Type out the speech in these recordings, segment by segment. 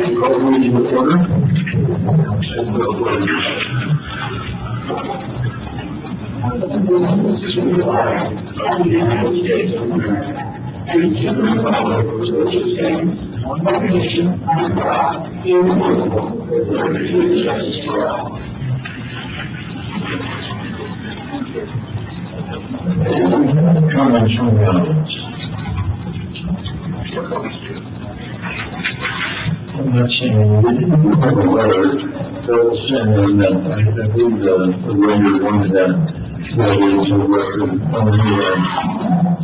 Call the meeting to order. Comments from the audience? I'm not saying we have a letter that was sent in that I believe the lawyer wanted that is a record on the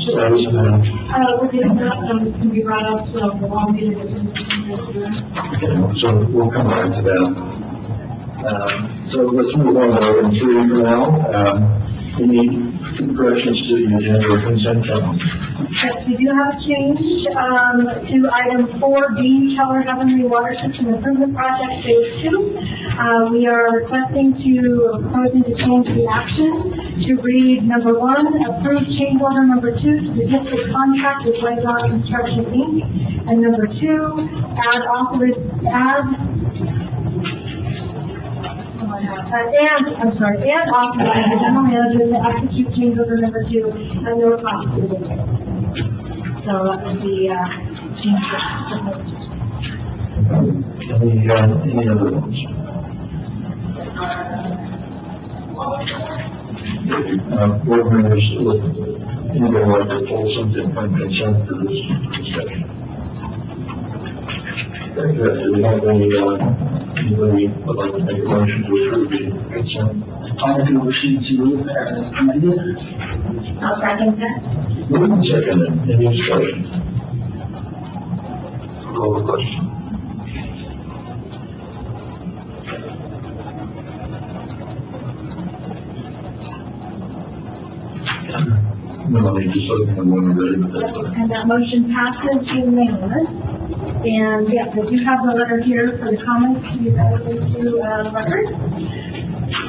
so that was we're getting that to be brought up, so the long meeting is okay, so we'll come back to that. So let's move on to item 3 for now. Any corrections to the agenda or consent calendar? Yes, we do have a change to item 4B, Keller Heavenly Water System Improvement Project Phase 2. We are proposing to change the action to read number 1, approve change order number 2 to the district contract with Whiterock Construction Inc. And number 2, and authorize the general manager to execute change order number 2 at no cost to the district. So that would be change order. Any other ones? Board members, anybody like to pull something from consent for this discussion? Very good. Do we have anybody would like to make a motion to approve the consent? I'll make a motion to move as amended. I'll second that. Moved and seconded. Any discussion? Call the question. No, they just open the one already, but that's fine. And that motion passes unanimous. And yes, I do have the letter here for the comments to be added into the record.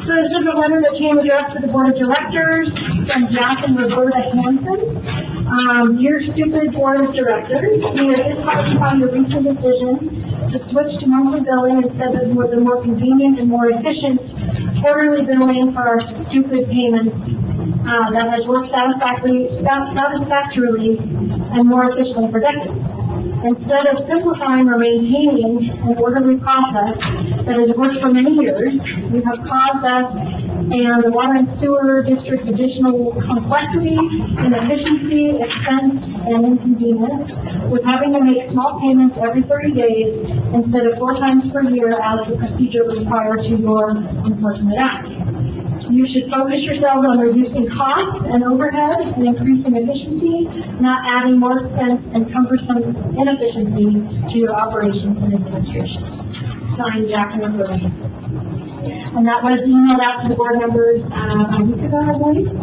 So this is a letter that came addressed to the Board of Directors from Jack and Roberta Hanson. Dear stupid Board of Directors, we are disheartened by your recent decision to switch to monthly billing instead of the more convenient and more efficient quarterly billing for our stupid payments. That has worked satisfactorily and more efficiently for decades. Instead of simplifying or maintaining an orderly process that has worked for many years, you have caused us and the water and sewer district additional complexity, inefficiency, expense, and inconvenience with having to make small payments every 30 days instead of 4 times per year as the procedure was prior to your enforcement act. You should focus yourselves on reducing costs and overhead and increasing efficiency, not adding more expense and cumbersome inefficiency to your operations and administration. Signed, Jack and Roberta. And that was emailed out to the board members a week ago, I believe.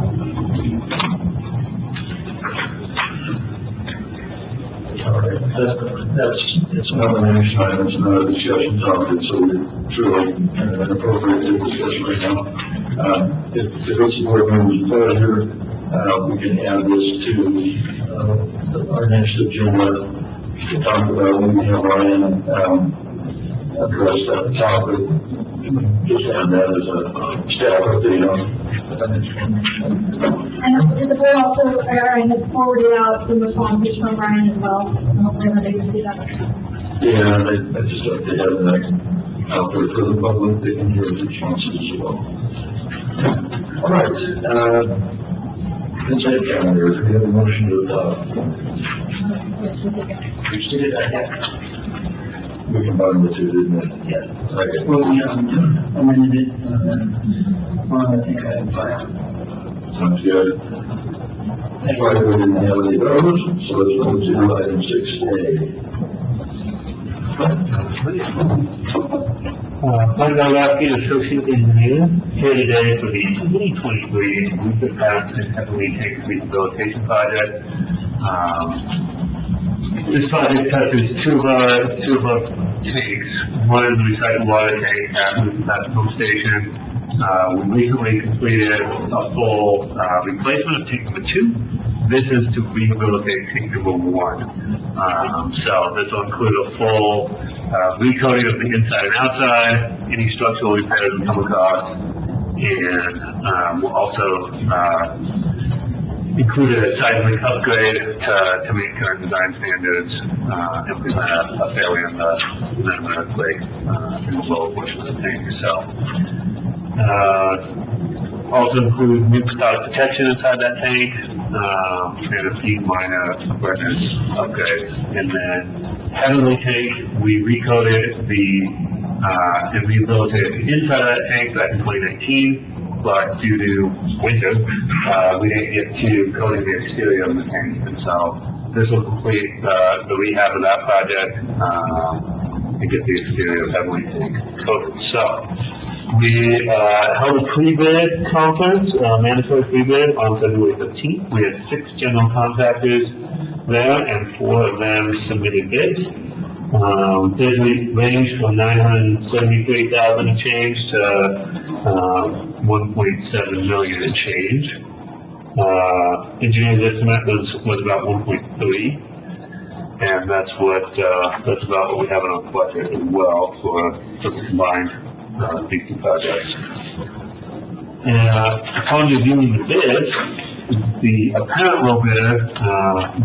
All right, it's not an action item, it's not a discussion topic, so we're truly inappropriate to discuss right now. If it's the board member's pleasure, we can add this to our next agenda to talk about when we have Ryan address that topic. Just add that as a staff update on. And the board also has forwarded out some responses from Ryan as well. I hope everybody can see that. Yeah, I just like to have that out there for the public. They can hear the responses as well. All right. Consent calendar. We have a motion to adopt. We combined the two, didn't we? Yes. Right. Well, we amended it, I think I have 5. Sounds good. Anybody who didn't have any of those, so let's move to item 6A. I'm Galaki, Associate Engineer, here today for the 2023 Roofer Path and Heavily Tank Rehabilitation Project. This project touches two of our tanks. One is the recycled water tank at Roofer Path Pump Station. We recently completed a full replacement of tank number 2. This is to rehabilitate tank number 1. So this will include a full recoating of the inside and outside, any structural repairs we come across, and we'll also include a seismic upgrade to meet current design standards, and prevent a failure in the earthquake in the lower portion of the tank. So, also include new product protection inside that tank, and a few minor appurtenance upgrades. And then heavenly tank, we recoated and rehabilitated the inside of that tank back in 2019, but due to winter, we didn't get to coating the exterior of the tank. And so this will complete the rehab of that project and get the exterior of heavenly tank coated. So we held a pre-bid conference, mandatory pre-bid on February 15th. We had 6 general contractors there, and 4 of them submitted bids. Bids ranged from $973,000 and change to $1.7 million and change. Engineer's estimate was about 1.3, and that's about what we have in our budget as well for the combined these 2 projects. Upon reviewing the bids, the apparent low bidder,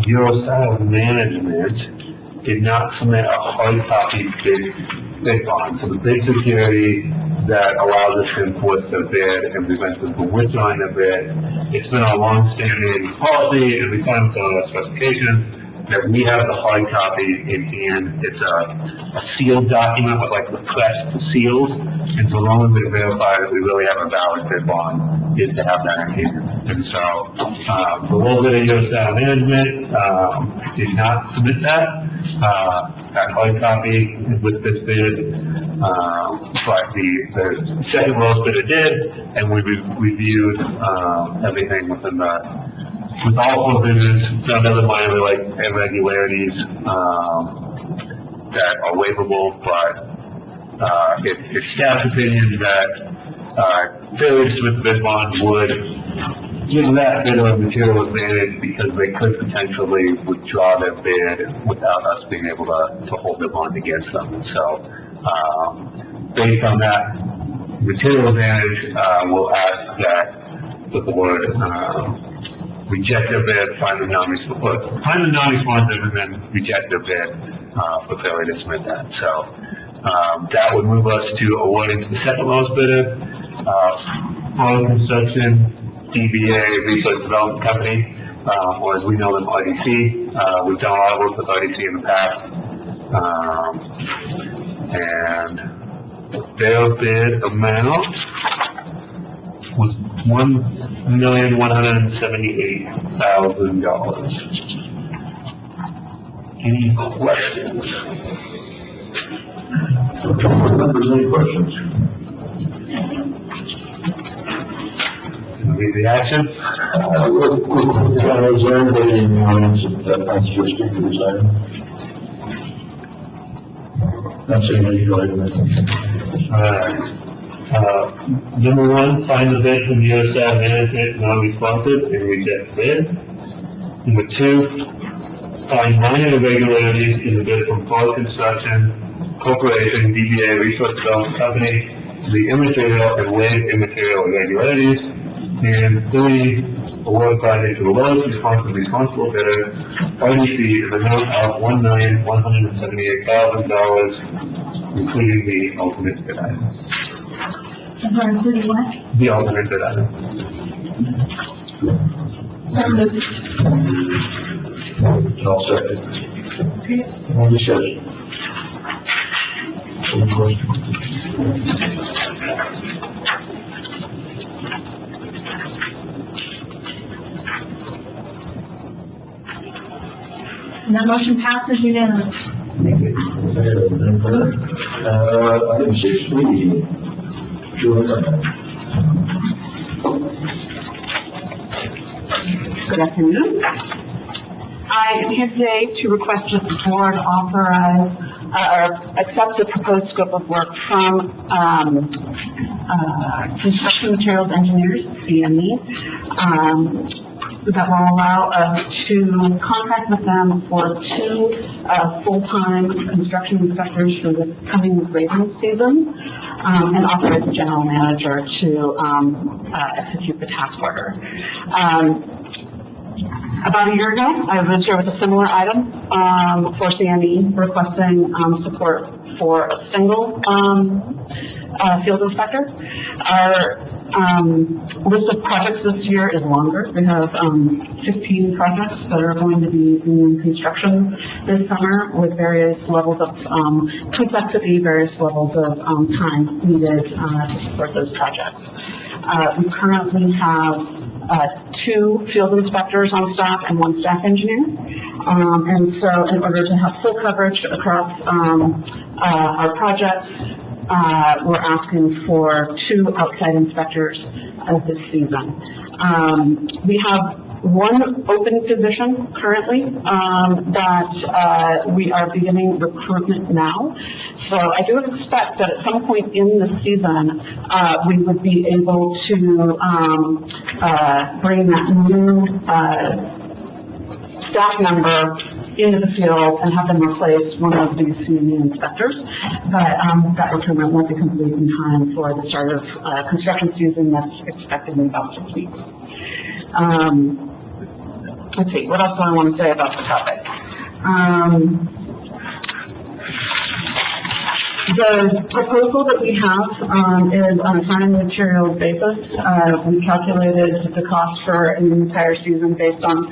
DORADO Management, did not submit a hard copy bid bond. So the bid security that allows us to enforce their bid and prevents them from withdrawing their bid. It's been our long-standing policy and requirements on our specifications that we have the hard copy in hand. It's a sealed document with like the pressed seals, and so the only way to verify that we really have a valid bid bond is to have that in hand. And so the low bidder DORADO Management did not submit that hard copy with this bid, but the second lowest bidder did, and we reviewed everything with all 4 bidders, found other minor irregularities that are waivable, but it's staff's opinion that failure to submit the bid bond would give that bidder a material advantage because they could potentially withdraw their bid without us being able to hold their bond against them. So, based on that material advantage, we'll ask that the board reject their bid, find the non-responsive, and then reject their bid for failure to submit that. So that would move us to awarding to the second lowest bidder, Tahoe Construction, DBA Resource Development Company, or as we know them, RDC. We've done a lot of work with RDC in the past, and their bid amount was $1,178,000. Any questions? Members, any questions? Read the action. Is there anybody in the audience that wants to speak to this item? Not saying that you go ahead. Number 1, find the bid from DORADO Management non-responsive and reject bid. Number 2, find minor irregularities in the bid from Tahoe Construction Corporation, DBA Resource Development Company, the immaterial and waive immaterial irregularities. And 3, award project to the lowest responsible bidder, RDC, in the amount of $1,178,000, including the ultimate bid item. Including what? The ultimate bid item. I'll second. Any discussion? Any questions? And that motion passes unanimously. Item 6B. Good afternoon. I am here today to request that the board authorize or accept the proposed scope of work from Construction Materials Engineers, CME, that will allow us to contract with them for 2 full-time construction inspectors for the coming grading season, and authorize the general manager to execute the task order. About a year ago, I was here with a similar item for CME requesting support for a single field inspector. Our list of projects this year is longer. We have 15 projects that are going to be in construction this summer with various levels of complexity, various levels of time needed to support those projects. We currently have 2 field inspectors on staff and 1 staff engineer. And so in order to have full coverage across our projects, we're asking for 2 outside inspectors this season. We have 1 open position currently that we are beginning recruitment now. So I do expect that at some point in the season, we would be able to bring that new staff member into the field and have them replace one of these CME inspectors. But that recruitment won't be complete in time for the start of construction season that's expected in about 6 weeks. Let's see, what else do I want to say about the topic? The proposal that we have is on a time and materials basis. We calculated the cost for an entire season based on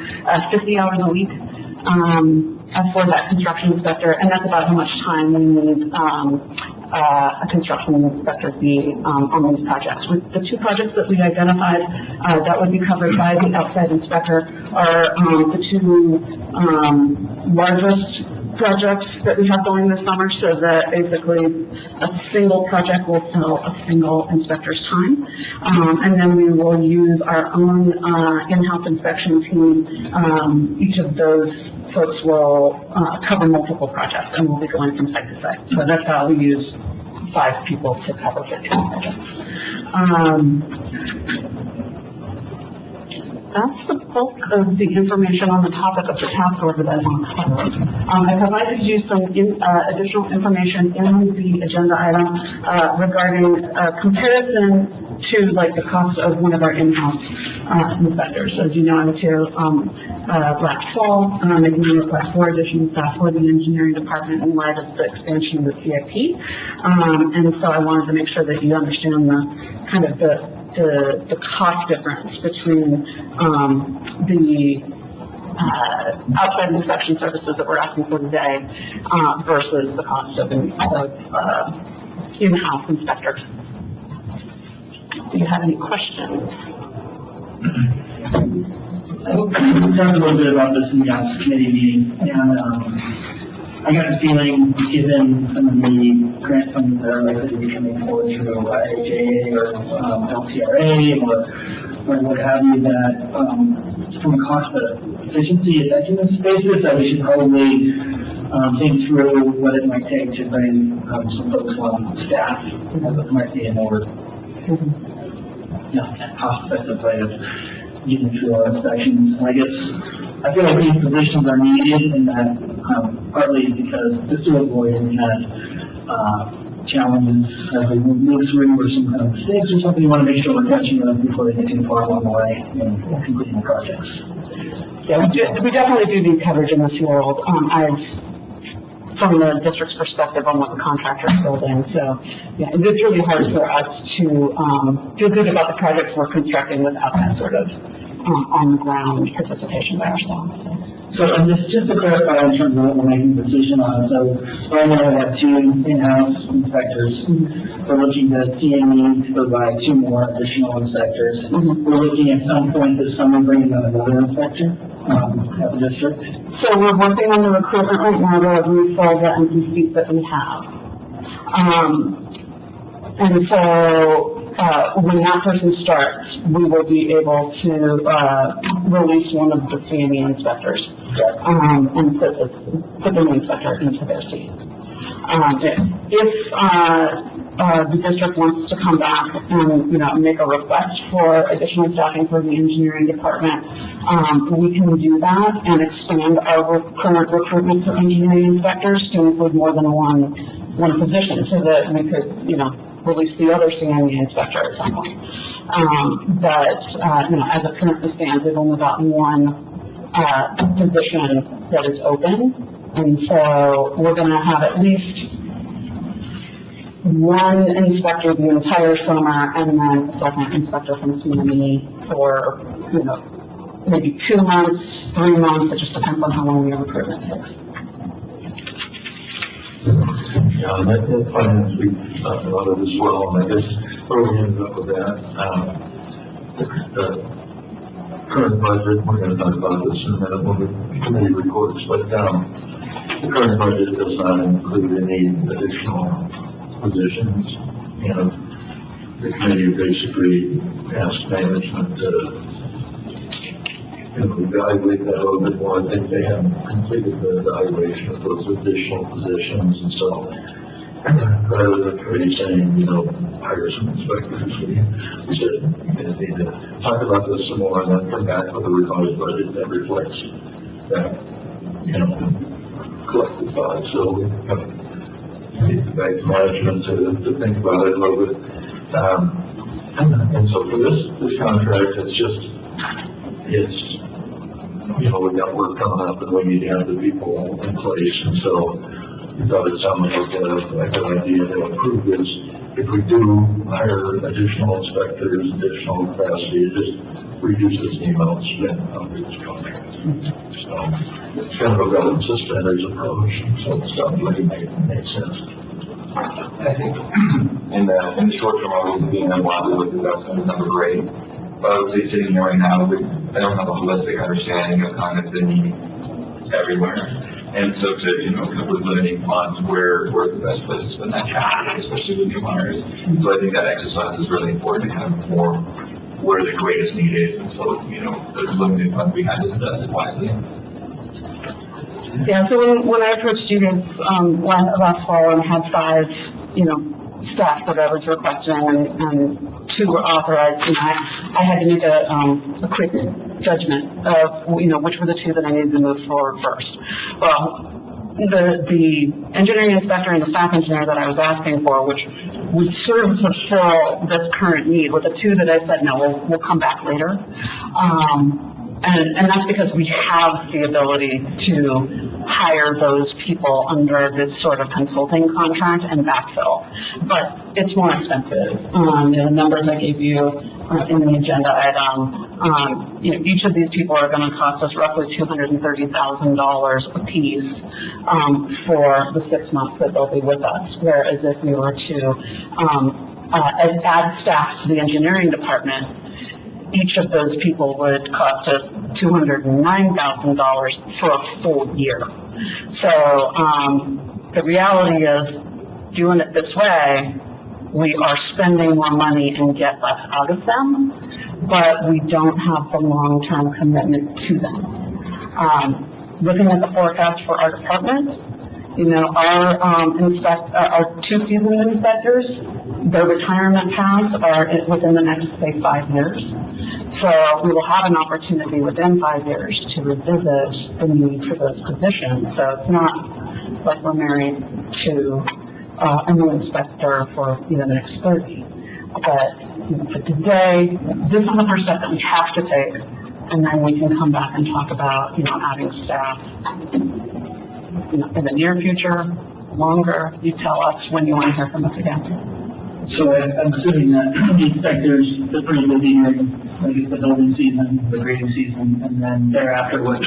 50 hours a week for that construction inspector, and that's about how much time we need a construction inspector to be on these projects. With the 2 projects that we identified that would be covered by the outside inspector are the 2 largest projects that we have going this summer, so that basically a single project will fill a single inspector's time. And then we will use our own in-house inspection team. Each of those folks will cover multiple projects, and we'll be going from site to site. So that's how we use 5 people to cover 15 projects. That's the bulk of the information on the topic of the task order that I want to cover. I provided you some additional information in the agenda item regarding comparison to like the cost of one of our in-house inspectors. So as you know, I was here last fall making a request for additional staff for the engineering department in light of the expansion of the CIP. And so I wanted to make sure that you understand the kind of the cost difference between the outside inspection services that we're asking for today versus the cost of in-house inspectors. Do you have any questions? We talked a little bit about this in the Ops Committee meeting, and I got the feeling, given some of the grant funds that are likely to be coming forward through AJA or LCRA or what have you, that from a cost efficiency effectiveness basis, that we should probably think through what it might take to bring some folks on staff that might be a more cost-effective way of getting through our inspections. And I guess I feel like these positions are needed in that partly because just to avoid any kind of challenges as we move through or some kind of mistakes or something, you want to make sure we're catching them before they get too far along the way in completing the projects. Yeah, we definitely do need coverage in this world. From the district's perspective on what the contractor is building. So yeah, it's really hard for us to feel good about the projects we're constructing without that sort of on-the-ground participation by ourselves. So and just to clarify in terms of what we're making a decision on, so right now we have 2 in-house inspectors. We're looking at CME to provide 2 more additional inspectors. We're looking at some point this summer bringing on another inspector at the district. So we're working on the recruitment right now to refill the empty seats that we have. And so when that person starts, we will be able to release one of the CME inspectors and put the new inspector into their seat. If the district wants to come back and, make a request for additional staffing for the engineering department, we can do that and expand our current recruitment for engineering inspectors to include more than one position, so that we could, release the other CME inspector at some point. As it currently stands, we've only got one position that is open, and so we're going to have at least one inspector the entire summer, and then a second inspector from CME for, maybe 2 months, 3 months. It just depends on how long the recruitment takes. Yeah, and that finance, we talked about it as well, and I guess where we ended up with that, the current budget, we're going to talk about this in a minute when the committee reports, but the current budget does not include any additional positions, and the committee basically asked management to evaluate that a little bit more. I think they haven't completed the evaluation of those additional positions, and so rather than saying, hire some inspectors, we said, we need to talk about this some more and then come back with a revised budget that reflects that, collective thought. So we need to beg management to think about it a little bit. And so for this contract, we've got work coming up and we need to have the people in place. And so we thought it sounded like a good idea to approve this. If we do hire additional inspectors, additional capacity, it just reduces the amount spent on this contract. So it's kind of a relevant suspenders approach. So it sounds like it makes sense. I think in the short term, obviously being unwanted with investment is number great. But I would say sitting here right now, I don't have a holistic understanding of kind of the need everywhere. And so to, come with limiting funds where the best place to spend that cash, especially with new hires. So I think that exercise is really important to kind of inform where the greatest need is. And so, there's limited funds we have to invest it wisely. Yeah, so when I approached you guys last fall and had 5, staff that I was requesting and 2 were authorized, I had to make a quick judgment of, which were the 2 that I needed to move forward first. Well, the engineering inspector and the staff engineer that I was asking for, which would sort of fulfill this current need, were the 2 that I said, no, we'll come back later. And that's because we have the ability to hire those people under this sort of consulting contract and backfill. But it's more expensive. The numbers I gave you in the agenda item, each of these people are going to cost us roughly $230,000 a piece for the 6 months that they'll be with us. Whereas if we were to add staff to the engineering department, each of those people would cost us $209,000 for a full year. So the reality is, doing it this way, we are spending more money and get less out of them, but we don't have the long-term commitment to them. Looking at the forecast for our department, our 2 seasoned inspectors, their retirement paths are within the next, say, 5 years. So we will have an opportunity within 5 years to revisit the need for those positions. So it's not like we're married to a new inspector for the next 30. But for today, this is the first step that we have to take, and then we can come back and talk about adding staff in the near future, longer. You tell us when you want to hear from us again. So I'm assuming that the inspectors are pretty busy during, the building season, the grading season, and then thereafter, what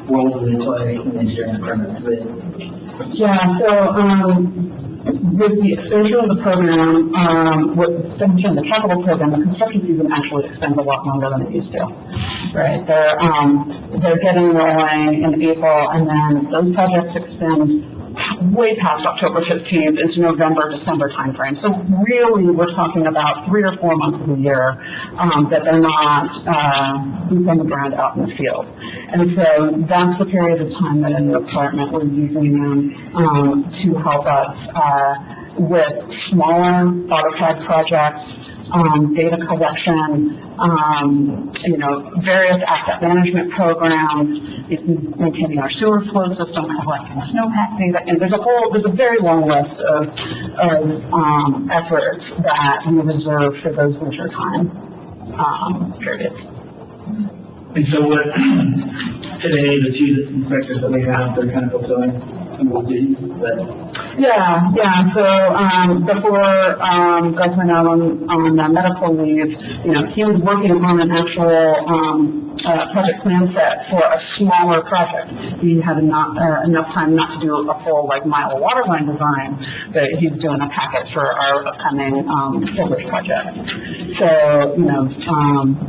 role do they play in the engineering department? Yeah, so with the extension of the program, with the extension of the capital program, the construction season actually extends a lot longer than it used to. Right? They're getting rolling in April, and then those projects extend way past October 15th into November, December timeframe. So really, we're talking about 3 or 4 months of the year that they're not boots on the ground out in the field. And so that's the period of time that in the department we're using them to help us with smaller AutoCAD projects, data collection, various asset management programs, maintaining our sewer flow system, collecting snowpack data, and there's a very long list of efforts that we reserve for those winter time periods. And so what, today, the two inspectors that we have, they're kind of fulfilling some of the duties, but... Yeah. So before Gus went out on medical leave, he was working on an actual project plan set for a smaller project. He had enough time not to do a full mile of water line design, but he's doing a packet for our upcoming village project. So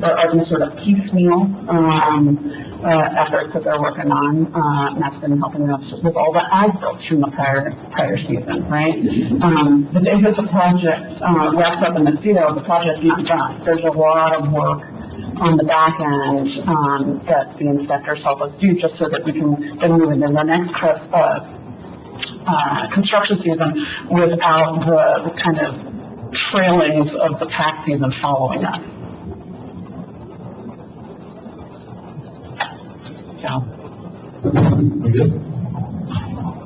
there are these sort of piecemeal efforts that they're working on, and that's been helping us with all the as-built from the prior season, right? The day that the project wraps up in the field, the project's not done. There's a lot of work on the back end that the inspectors help us do just so that we can then move into the next construction season without the kind of trailings of the pack season following us.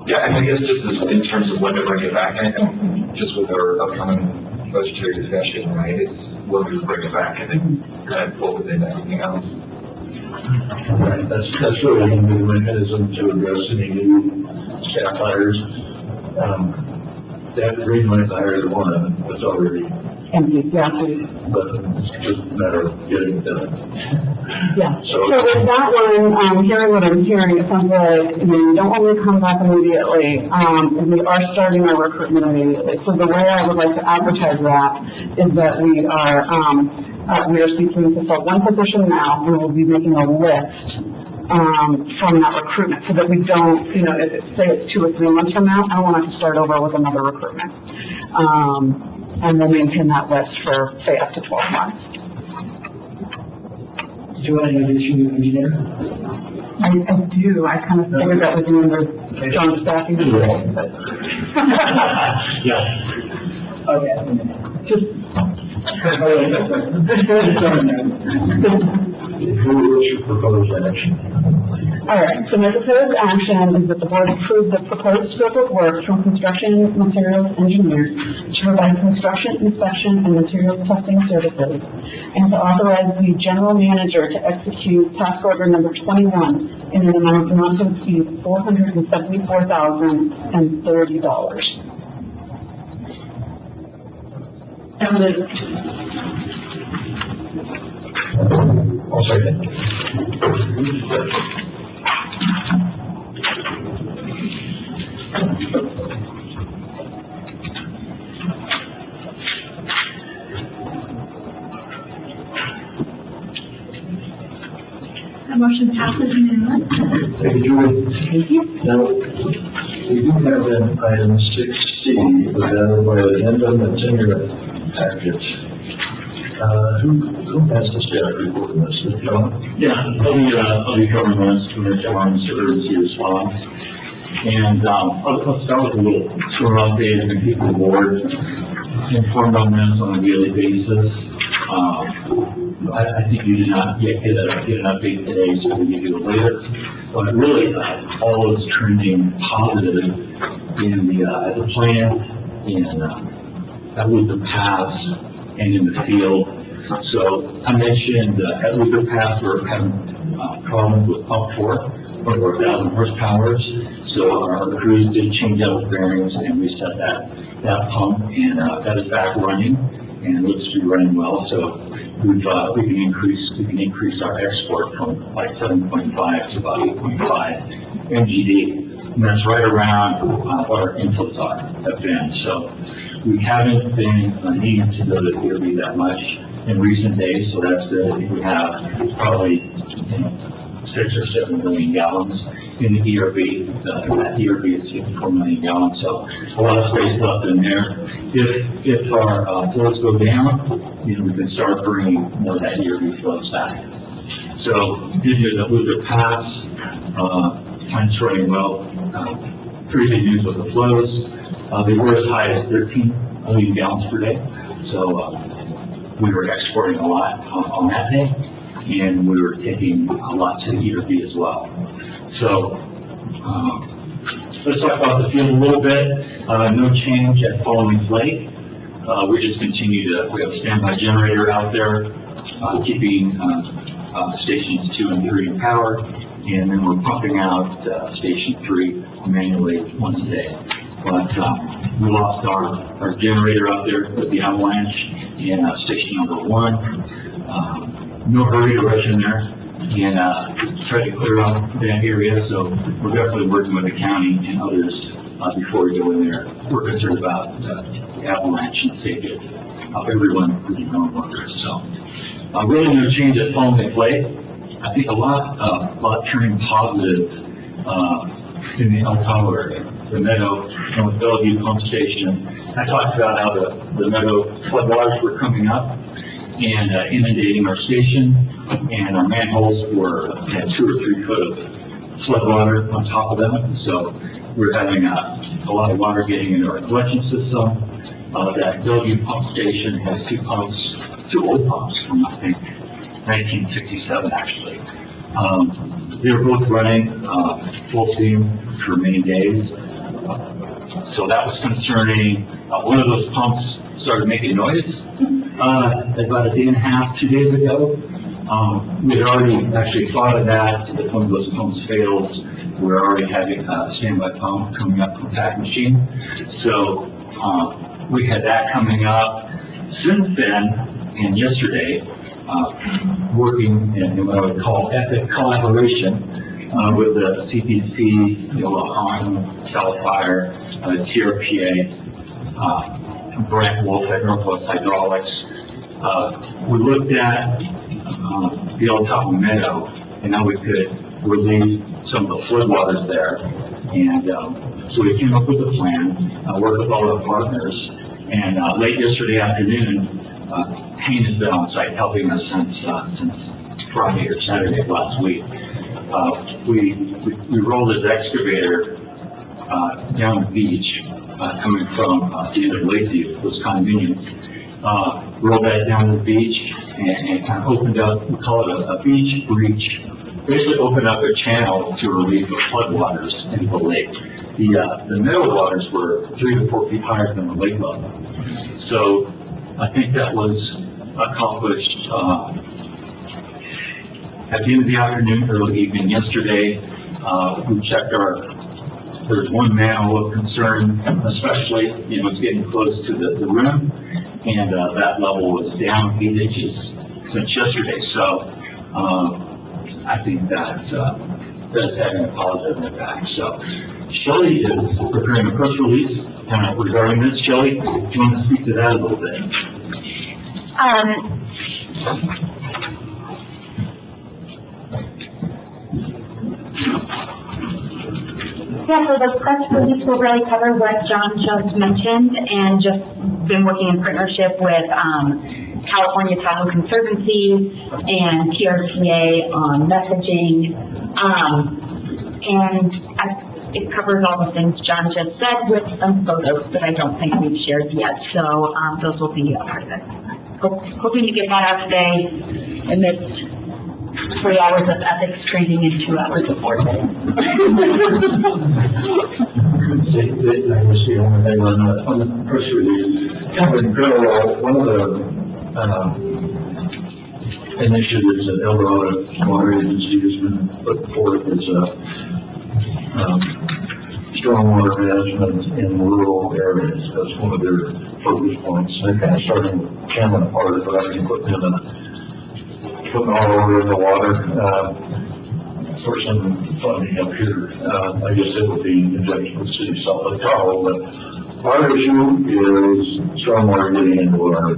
Yeah, and I guess just in terms of when to bring it back, I think just with our upcoming budgetary discussion, right, it's when we bring it back and then kind of pull within everything else. Right, that's really a new mechanism to address any new staff hires. They have to green light to hire the one that's already, Empty, yeah. but it's just a matter of getting it done. Yeah. So with that one, hearing what I'm hearing, it sounds like you don't want to come back immediately. We are starting our recruitment immediately. So the way I would like to advertise that is that we are seeking to fill one position now, and we'll be making a list from that recruitment, so that we don't, say it's 2 or 3 months from now, I don't want to start over with another recruitment. And we'll maintain that list for, say, up to 12 months. Do you want to introduce your new engineer? I do. I kind of figured that was under John's staffing. Yeah. Okay. Just. what's your proposed action? All right, so my proposed action is that the board approve the proposed scope of work from construction materials engineers to provide construction inspection and materials testing services, and to authorize the general manager to execute task order number 21 in an amount not to exceed $474,030. I'll second. The motion passes unanimously. Thank you, Julie. Thank you. Now, we do have an item 6C, but by the addendum that's in your package. Who has the staff report on this? Is it John? Yeah, I'll be covering this from the John's emergency response. And I'll start with a little sort of update and keep the board informed on this on a daily basis. I think you did not yet get an update today, so we'll give you it later. But really, all is trending positive in the plant, and that was the pass and in the field. So I mentioned at Luther Pass we're having problems with pump 4, over 1,000 horsepower. So our crews did change out the bearings and reset that pump, and that is back running and looks to be running well. So we can increase our export from like 7.5 to about 8.5 MGD, and that's right around what our inputs have been. So we haven't been needing to go to theory that much in recent days, so that's good. I think we have probably 6 or 7 million gallons in the ERV. That ERV is 54 million gallons, so a lot of space left in there. If our flows go down, we can start bringing more of that ERV flows back. So good news that with the pass, plant's running well. Pretty good news with the flows. They were as high as 13 million gallons per day. So we were exporting a lot on that day, and we were taking a lot to the ERV as well. So let's talk about the field a little bit. No change at Fallings Lake. We just continue we have a standby generator out there, keeping stations 2 and 3 in power, and then we're pumping out station 3 manually once a day. But we lost our generator out there with the avalanche in station number 1. No hurry to rush in there and try to clear out that area. So we're definitely working with the county and others before we go in there. We're concerned about the avalanche and safety of everyone who's known workers. So really no change at Fallings Lake. I think a lot turning positive in the El Tahoe area, the Meadow and the Bellevue pump station. I talked about how the Meadow floodwaters were coming up and inundating our station, and our manholes had 2 or 3 foot of floodwater on top of them. So we're having a lot of water getting into our collection system. That Bellevue pump station has 2 pumps, 2 old pumps from I think 1967 actually. They were both running full steam for many days. So that was concerning. One of those pumps started making noise about a day and a half, 2 days ago. We had already actually thought of that. If one of those pumps fails, we're already having a standby pump coming up from PAC machine. So we had that coming up. Since then, and yesterday, working in what I would call epic collaboration with the CPC, Cal Fire, TRPA, Brent Wolf at Northwest Hydraulics. We looked at the El Tahoe Meadow and how we could relieve some of the floodwaters there. And so we came up with a plan, worked with all our partners, and late yesterday afternoon, Haynes has been on site helping us since Friday or Saturday of last week. We rolled his excavator down the beach, coming from the end of Lakeview, those condominiums. Rolled that down the beach and kind of opened up, we call it a beach breach, basically opened up a channel to relieve the floodwaters into the lake. The meadow waters were 3 to 4 feet higher than the lake level. So I think that was accomplished at the end of the afternoon, early evening yesterday. We checked there's one manhole of concern, especially, it's getting close to the rim, and that level was down 8 inches since yesterday. So I think that's having a positive impact. So Shelley is preparing a press release regarding this. Shelley, do you want to speak to that a little bit? Yeah, so the press release will really cover what John just mentioned, and just been working in partnership with California Tahoe Conservancy and TRPA on messaging, and it covers all the things John just said with some photos that I don't think we've shared yet, so those will be a part of it. Hoping to get that out today amidst 3 hours of ethics training and 2 hours of board day. I was the only thing on the press release. Kind of in parallel, one of the initiatives that El Dorado Water Agency has been put forth is stormwater management in rural areas. That's one of their focus points. They're kind of starting with Cameron Park, but actually putting all over in the water. For some funding up here, I guess it would be in conjunction with the city of South Tahoe, but our issue is stormwater getting into our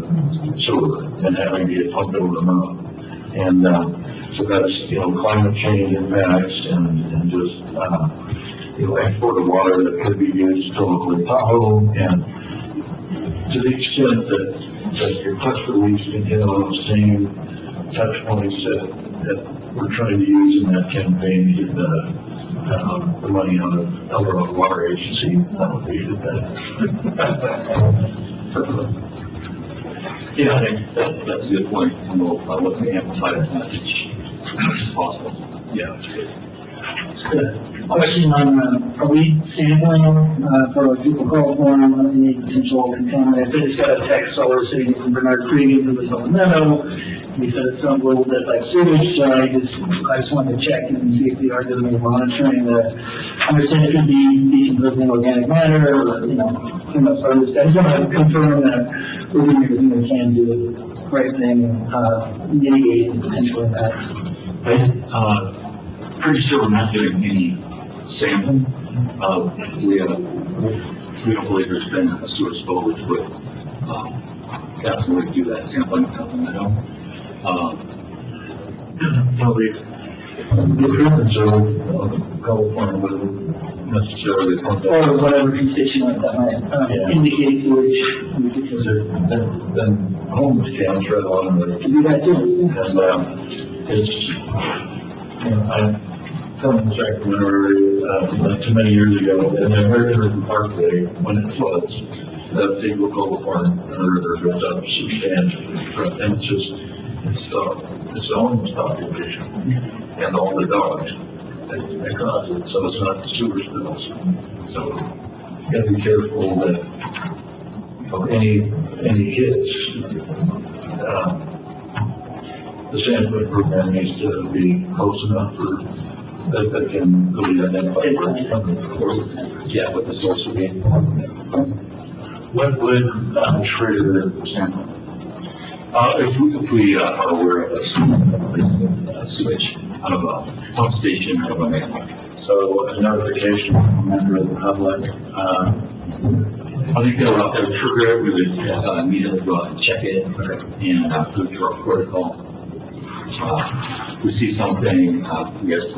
sewer and having to get pumped over the mountain. And So that's, climate change impacts and just, exported water that could be used to locally Tahoe. And to the extent that your press release contains those same touch points that we're trying to use in that campaign to get the money out of Eldorado Water Agency, that would be the best. Yeah, I think that's a good point, and we'll look to amplify this message as much as possible. Yeah. Question on, are we sampling, for a typical form of any potential contaminants? I just got a text, so we're sitting from Bernard Cregan, who was on the meadow. He said it sounds a little bit like sewage, so I just wanted to check and see if we are doing any monitoring. Understand it could be decomposing organic matter, or, who knows, so I just want to confirm that we're doing everything we can do the right thing, mitigate potential impacts. Pretty sure we're not doing any sampling. We don't believe there's been a sewer spill which would absolutely do that sampling of the meadow. Well, the appearance of California wouldn't necessarily come down. Or whatever constituent that might indicate sewage. Then homeless camps right along the. To do that too. And, it's, I'm coming to Sacramento not too many years ago, and I heard in Parkway, when it floods, that thing will go apart and the river goes up substantially. And it's the homeless population and all the dogs that cause it, so it's not the sewer spills. So you gotta be careful that, any hits, the sampling program needs to be close enough for that can really identify where it's coming from. Yeah, what the source would be. What would trigger sampling? If we are aware of a sewage out of a pump station or of a manhole. So a notification from a member of the public. I think that would trigger it. We would immediately go out and check it and go through our protocol. We see something, we have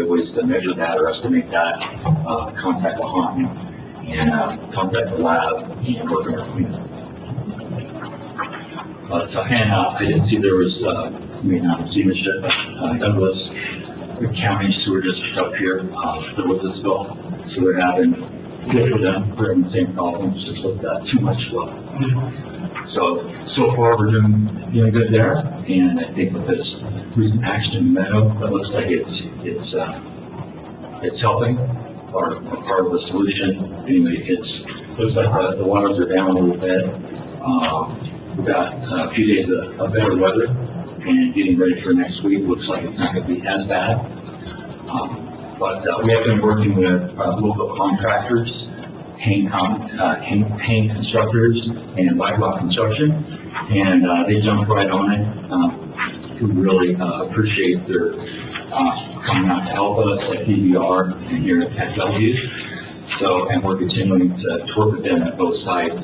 ways to measure that or estimate that, contact the haunt and contact the lab and work on our cleanup. So Hannah, I didn't see there was, you may not have seen this yet, Douglas, the county sewer district up here, there was a spill. So we're having, good for them, we're having the same problems, just with too much flow. So far we're doing good there, and I think with this recent action in the meadow, it looks like it's helping, or part of the solution. Anyway, looks like the waters are down a little bit. We've got a few days of better weather, and getting ready for next week looks like it's not going to be as bad. But we have been working with local contractors, paint constructors, and Whiteblock Construction, and they jumped right on it. We really appreciate their coming out to help us at DVR and here at W. So, and we're continuing to work with them at both sites.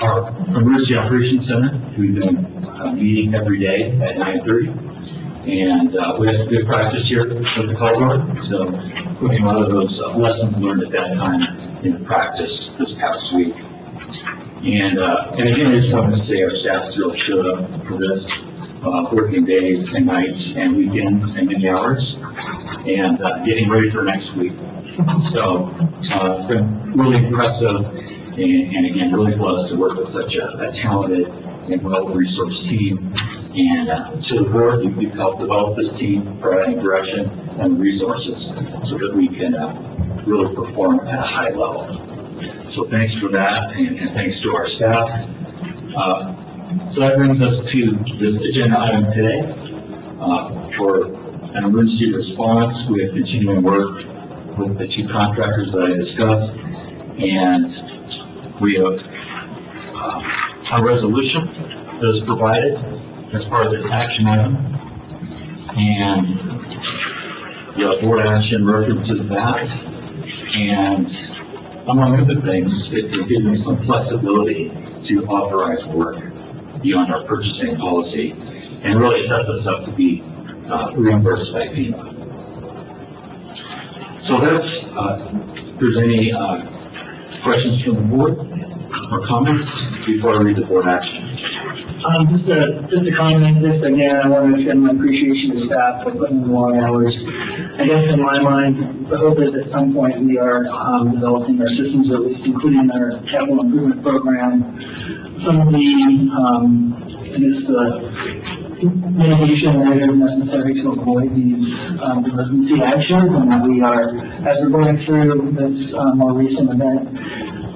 Our Emergency Operations Center, we've been meeting every day at 9:30, and we had some good practice here with the culvert, so putting a lot of those lessons learned at that time into practice this past week. And again, I just wanted to say our staff still showed up for this, working days and nights and weekends and many hours, and getting ready for next week. So it's been really impressive, and again, really blessed to work with such a talented and well-resourced team. And to the board, you've helped develop this team, providing direction and resources so that we can really perform at a high level. So thanks for that, and thanks to our staff. So that brings us to this agenda item today. For an emergency response, we have continuing work with the two contractors that I discussed, and we have a resolution that is provided as part of this action item, and the board action references that, and among other things, it gives me some flexibility to authorize work beyond our purchasing policy and really sets us up to be reimbursed by FEMA. So that's, if there's any questions from the board or comments before I read the board action. Just a comment, just again, I want to extend my appreciation to staff for putting in the long hours. I guess in my mind, the hope is at some point we are developing our systems, or at least including our capital improvement program, some of the, mitigation measures necessary to avoid these emergency actions, and that we are, as we're going through this more recent event,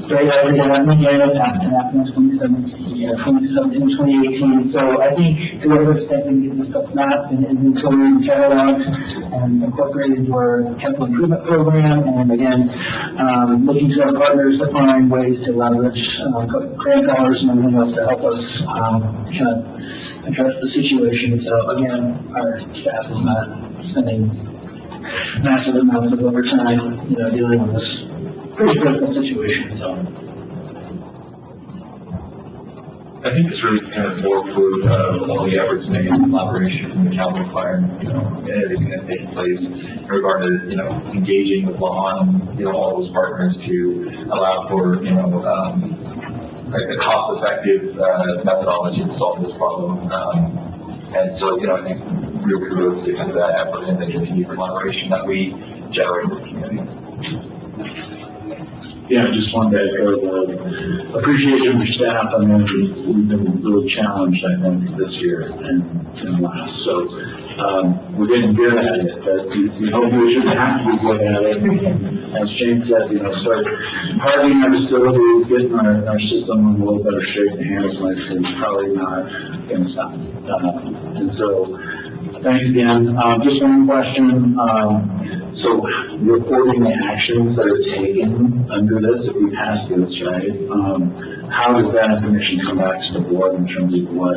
very likely to happen again, it happened in 2018. So I think to whatever extent we can get this stuff mapped and inventory and cataloged and incorporated into our capital improvement program, and again, looking to our partners to find ways to leverage grant dollars and everything else to help us kind of address the situation. So again, our staff is not spending massive amounts of overtime, dealing with this pretty critical situation. So I think it's really kind of more fruit of all the efforts made in collaboration from the capital fire, and everything that's taking place in regard to, engaging with law and, all those partners to allow for, a cost-effective methodology to solve this problem. And so, I think real kudos to kind of that effort and the continued collaboration that we generate with the community. Yeah, I just wanted to echo the appreciation for staff. I mean, we've been really challenged, I think, this year and last. So, we're getting good at it, but we hope we shouldn't have to be good at it. As Shane said, start hardening our facilities, getting our system in a little better shape to handle life is probably not going to stop. And so, thanks again. Just one question. So reporting the actions that are taken under this, if we pass this, right, how does that information come back to the board in terms of what,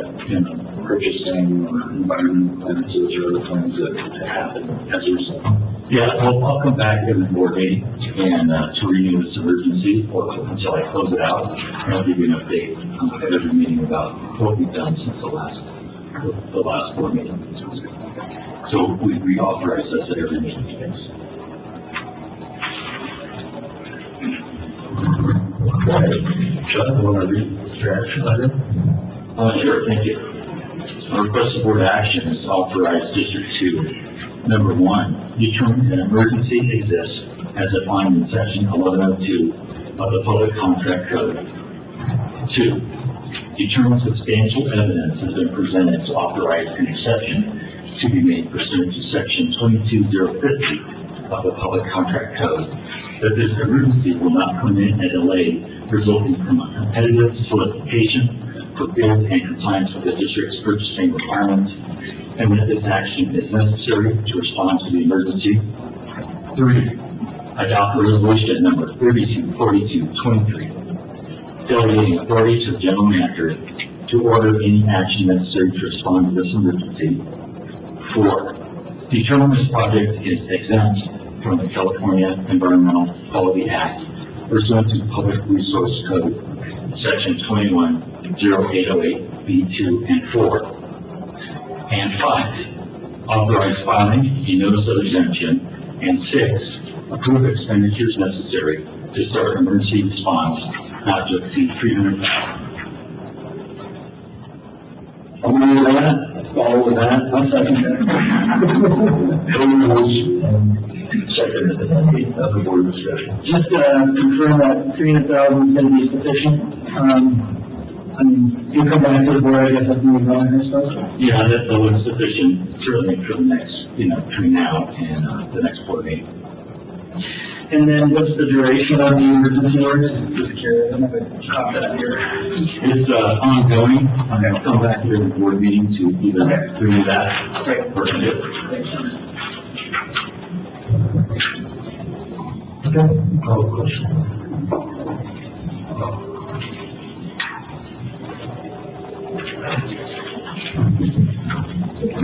purchasing or environmental clearances or other things that happen as a result? Yeah, I'll come back in the board meeting and to renew this emergency until I close it out, and I'll give you an update at every meeting about what we've done since the last board meeting. So we reauthorize this at every meeting. Thanks. Chuck, you want to read your action item? Sure, thank you. Our request of board action is to authorize District 2, number 1, determine an emergency exists as defined in Section 1102 of the Public Contract Code. 2, determine substantial evidence has been presented to authorize an exception to be made pursuant to Section 22050 of the Public Contract Code, that this emergency will not permit a delay resulting from a competitive solicitation for bids and compliance with the district's purchasing requirements, and that this action is necessary to respond to the emergency. 3, adopt a resolution number 324223, delegating authority to the general manager to order any action necessary to respond to this emergency. 4, determine this project is exempt from the California Environmental Quality Act pursuant to Public Resource Code, Section 210808 B2 and 4. And 5, authorize filing a notice of exemption. And 6, approve expenditures necessary to start emergency response not to exceed $300,000. I'll move that. Follow with that. One second. Second of the board discussion. Just confirm that $300,000 is going to be sufficient. You come back to the board, I guess, after we've gone this stuff. Yeah, that looks sufficient, certainly for the next, between now and the next board meeting. And then what's the duration of the emergency orders? Just curious, I'm going to copy that here. It's ongoing. I'm going to come back here in the board meeting to either renew that or end it. Okay, call the question.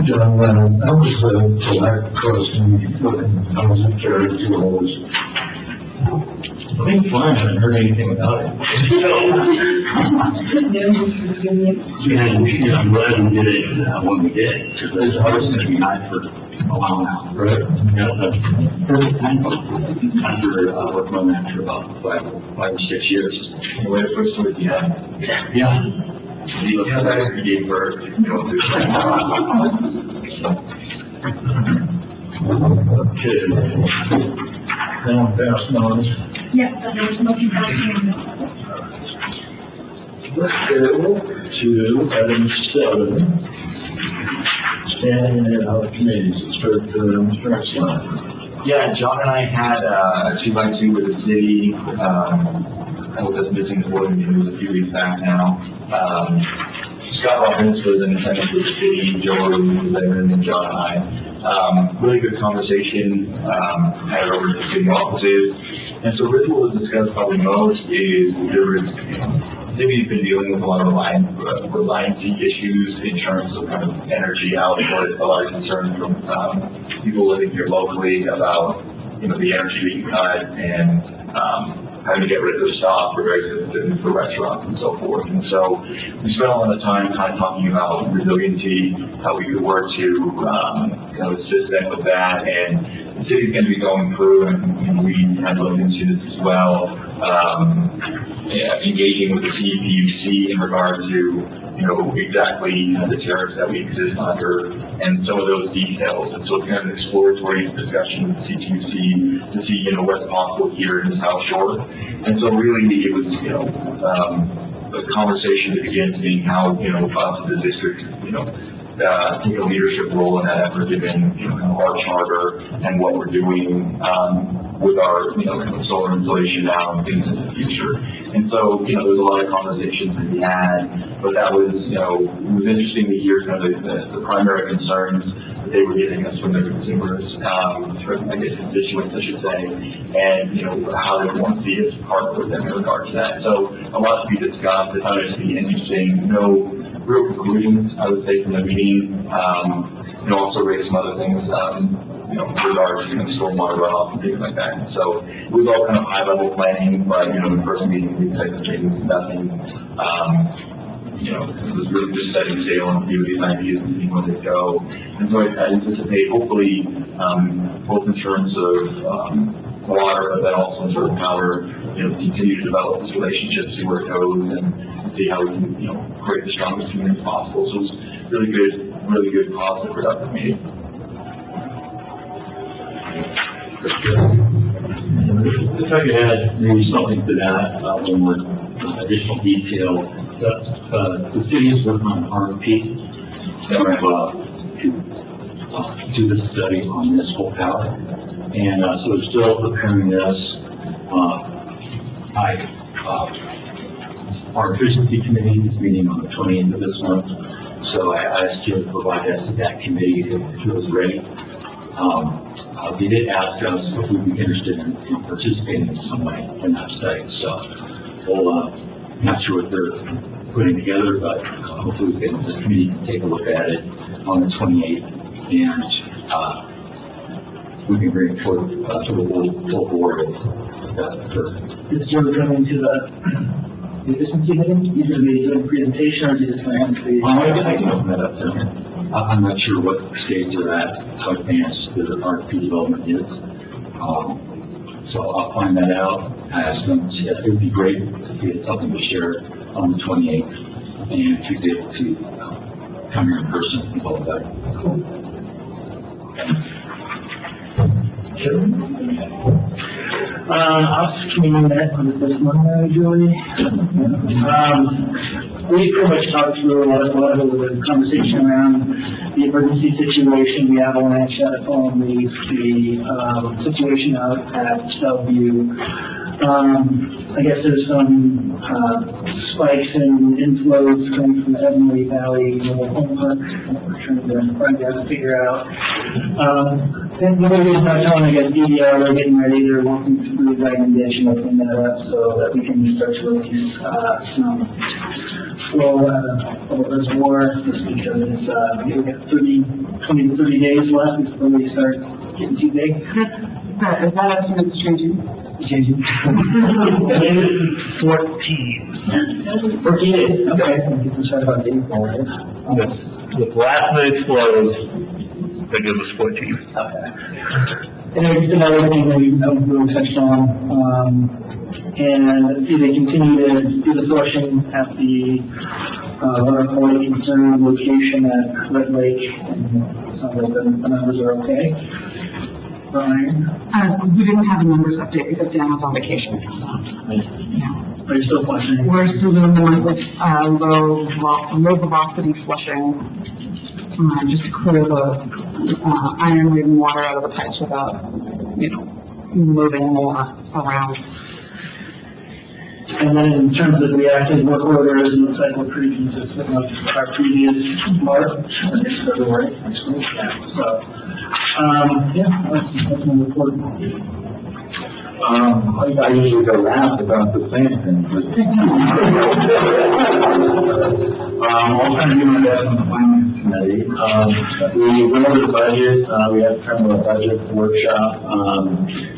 John, I was select person, I was in charge of 2 hours. think fun, I haven't heard anything about it. And, you know, I'm glad we did it when we did, because this harvest is going to be nice for a while now. Right. Yeah, that's perfect time after working on that for about five or 6 years. The way to push towards the end. Yeah. Yeah, that you gave birth, you know, to Now, pass on. Yes, so there's motion passing. Let's go to item 7. Standing in our committees, let's start Mr. Axon. Yeah, John and I had a 2x2 with the city. I hope that's missing the board meeting. It was a few weeks back now. Scott Robbins was in attendance with the city, Joe was there, and then John and I. Really good conversation. Had it over to the city offices. And so really what was discussed probably most is there was, city's been dealing with a lot of reliancy issues in terms of kind of energy output, a lot of concern from people living here locally about, you know, the energy being cut and having to get rid of their stock for very specific for restaurants and so forth. And so we spent a lot of time kind of talking about resiliency, how we could work to kind of assist them with that. And the city's going to be going through, and we had looked into this as well, engaging with the CPUC in regard to, you know, exactly the tariffs that we exist under and some of those details. And so it's kind of an exploratory discussion with the CPUC to see, you know, what's possible here in the South Shore. And so really it was, you know, a conversation that begins being how, you know, us as the district, you know, take a leadership role in that effort, given, you know, kind of our charter and what we're doing with our, you know, kind of solar installation now and things in the future. And so, you know, there's a lot of conversations that we had, but that was, you know, it was interesting to hear kind of the primary concerns that they were giving us from their consumers, from, I guess, constituents, I should say, and, you know, how they want to see us partner with them in regard to that. So a lot to be discussed. I thought it would be interesting. No real conclusions, I would say, from the meeting. You know, also raise some other things, you know, with regards to, you know, stormwater runoff and things like that. And so it was all kind of high-level planning, but, you know, the first meeting, these types of things, nothing, you know, it was really just setting sail and see these ideas and seeing where they go. And so I anticipate, hopefully, both in terms of water, but then also in sort of power, you know, continue to develop this relationship, see where it goes, and see how we can, you know, create the strongest community possible. So it was really good, positive, productive meeting. If I could add maybe something to that, a little more additional detail, the city is working on an RFP to do this study on municipal power, and so we're still preparing this. Our efficiency committee is meeting on the 28th of this month, so I asked you to provide us to that committee if it was ready. They did ask us if we'd be interested in participating in some way in that study. So we'll, not sure what they're putting together, but hopefully the committee can take a look at it on the 28th, and we can bring it forward to the full board. Is Joe coming to the efficiency meeting? Is it a presentation or is it just going to be? I can open that up to him. I'm not sure what stage they're at, how advanced the RFP development is. So I'll find that out. I asked them, it would be great if we had something to share on the 28th, and to be able to come here in person and all of that. Cool. Us committee met on the first Monday, Julie. We pretty much talked through a lot of the conversation around the emergency situation, the avalanche that followed the situation out at Bellevue. I guess there's some spikes and inflows coming from the Heavenly Valley Home Park. We're trying to find out and figure out. And the way I telling, I guess, DDR, they're getting ready, they're working through the recommendation, opening that up so that we can start to release some flow of reservoir, just because it's, we got 20 to 30 days left before we start getting too big. Is that estimate changing? Changing. 14. Okay. I'm concerned about the April, right? With last night's flows, that gives us 14. Okay. And then just another thing that we really touched on, and see, they continue to do the flushing at the, one of the concerned location at Red Lake. Sounds like the numbers are okay. Brian, We didn't have the numbers update because Dan was on vacation. are you still flushing? We're still doing the one with, low velocity flushing, just to clear the, iron laden water out of the pipes without, moving more around. And then in terms of reactive work orders, it looks like we're pretty consistent with our previous March, February, actually. So, that's my report. I usually go laugh about the same thing, but. I'll try to do my best on the finance committee. We went over the budget, we had kind of a budget workshop,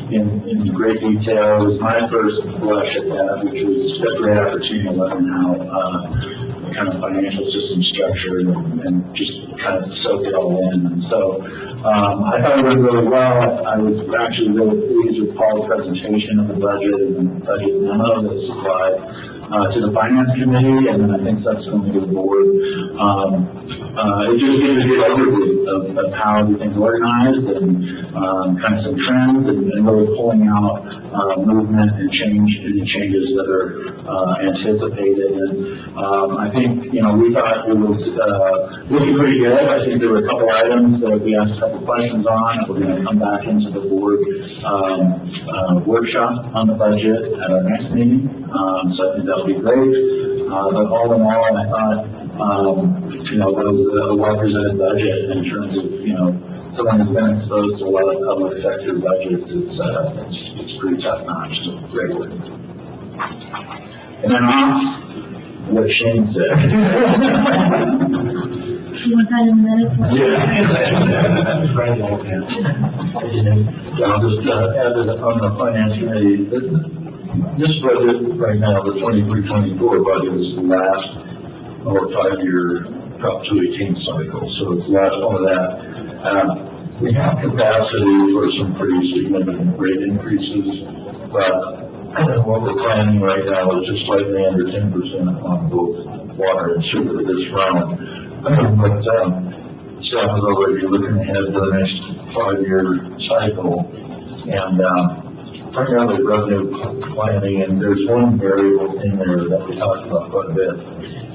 in great detail. It was my first blush at that, which was a great opportunity to learn how, the kind of financial system structure and just kind of soak it all in. And so, I thought it went really well. I was actually really pleased with Paul's presentation of the budget and the budget memo that was supplied to the finance committee, and then I think subsequently to the board. It just gives a good overview of how everything's organized and kind of some trends and really pulling out movement and changes that are anticipated. And I think, we thought it was looking pretty good. I think there were a couple items that we asked a couple questions on. We're going to come back into the board workshop on the budget at our next meeting. So I think that'll be great. But all in all, I thought, it was a well-presented budget in terms of, someone who's been exposed to a lot of public sector budgets. It's pretty top notch, so great work. And then what Shane said. You want that in a minute? I'll just add that on the finance committee, this budget right now, the 23-24 budget is the last or 5-year Prop 218 cycle, so it's the last one of that. We have capacity for some pretty significant rate increases, but what we're planning right now is just slightly under 10% on both water and sewer this round. But staff is already looking ahead to the next 5-year cycle, and primarily revenue planning, and there's one variable in there that we talked about quite a bit,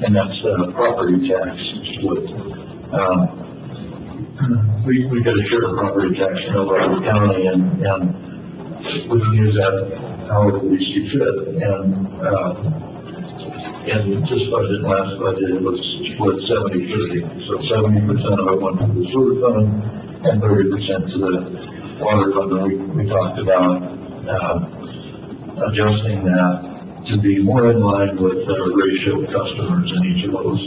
and that's property tax split. We get a share of property tax in Colorado County, and we can use that however we see fit. And this budget, last budget, it was split 70-30. So 70% of it went to the sewer fund, and 30% to the water fund. And we talked about adjusting that to be more in line with the ratio of customers in each of those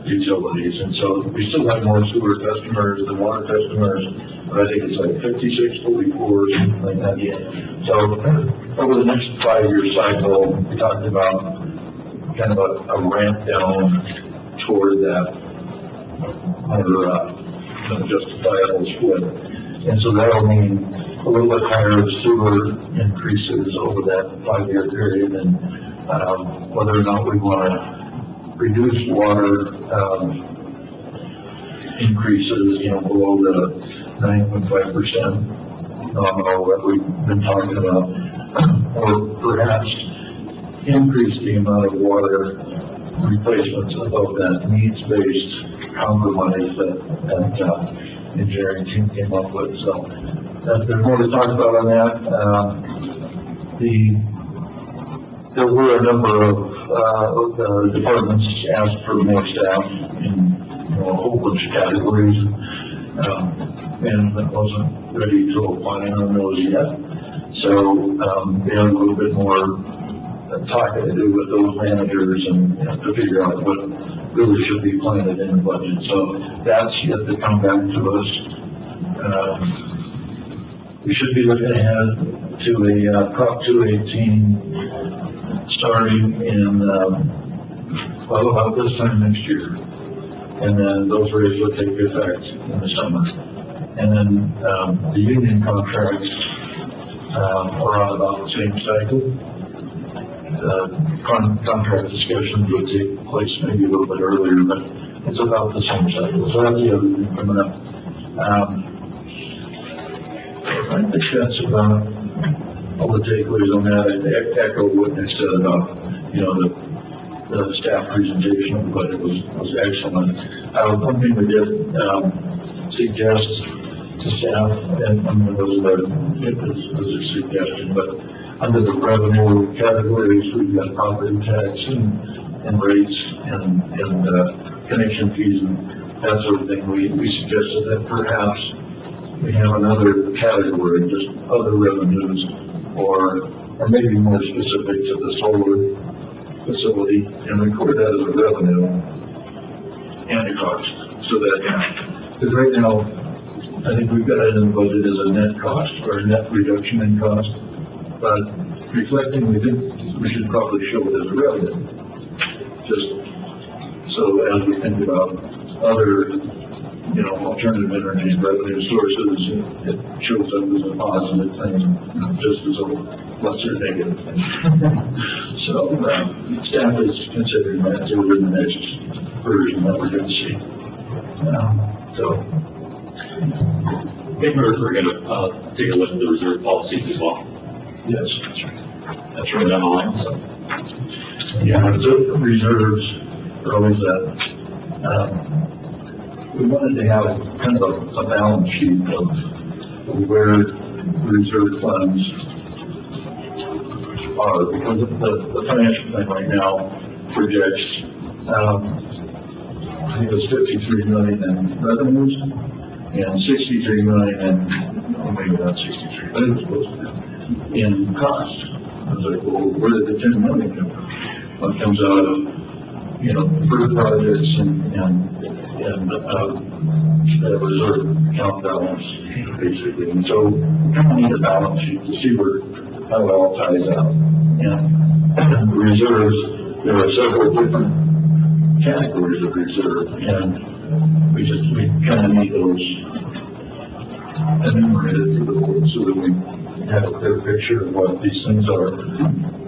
utilities. And so we still have more sewer customers than water customers, but I think it's like 56-44 or something like that. So over the next 5-year cycle, we talked about kind of a ramp down toward that more justifiable split. And so that'll mean a little bit higher sewer increases over that 5-year period, and whether or not we want to reduce water increases, below the 9.5% nominal that we've been talking about, or perhaps increase the amount of water replacements above that needs-based compromise that engineering team came up with. So there's more to talk about on that. There were a number of departments asked for more staff in a whole bunch of categories, and that wasn't ready to apply on those yet. So they have a little bit more talking to do with those managers and to figure out what really should be planted in the budget. So that's yet to come back to us. we should be looking ahead to a Prop 218 starting in, well, about this time next year. And then those rates will take effect in the summer. And then, the union contracts, are on about the same cycle. Contract discussions would take place maybe a little bit earlier, but it's about the same cycle. So that's the other thing coming up. I think that's about all the takeaways on that. I echo what Nick said about, you know, the staff presentation of the budget was excellent. One thing we did suggest to staff, and I mean, it was a suggestion, but under the revenue categories, we've got property tax and rates and connection fees and that sort of thing. We suggested that perhaps we have another category, just other revenues, or maybe more specific to the solar facility, and record that as a revenue and a cost, so that, because right now, I think we've got it in the budget as a net cost or a net reduction in cost, but reflecting, we think we should probably show it as a revenue, just so as we think about other, you know, alternative energy revenue sources, it shows up as a positive thing, not just as a lesser negative thing. So, staff is considering that too in the next version that we're going to see. Maybe we're going to take a look at the reserve policies as well. Yes, That's right down the line. So. Yeah, so reserves are always that. We wanted to have kind of a balance sheet of where reserve funds are, because the financial plan right now projects, I think it was $53 million in revenues and $63 million in, well, maybe not 63, but it was close to that, in cost. I was like, well, where did the $10 million come from? Well, it comes out of, you know, fruit projects and reserve account balance, basically. And so we kind of need a balance sheet to see how it all ties out. And reserves, there are several different categories of reserve, and we kind of need those enumerated for the board so that we have a clear picture of what these things are.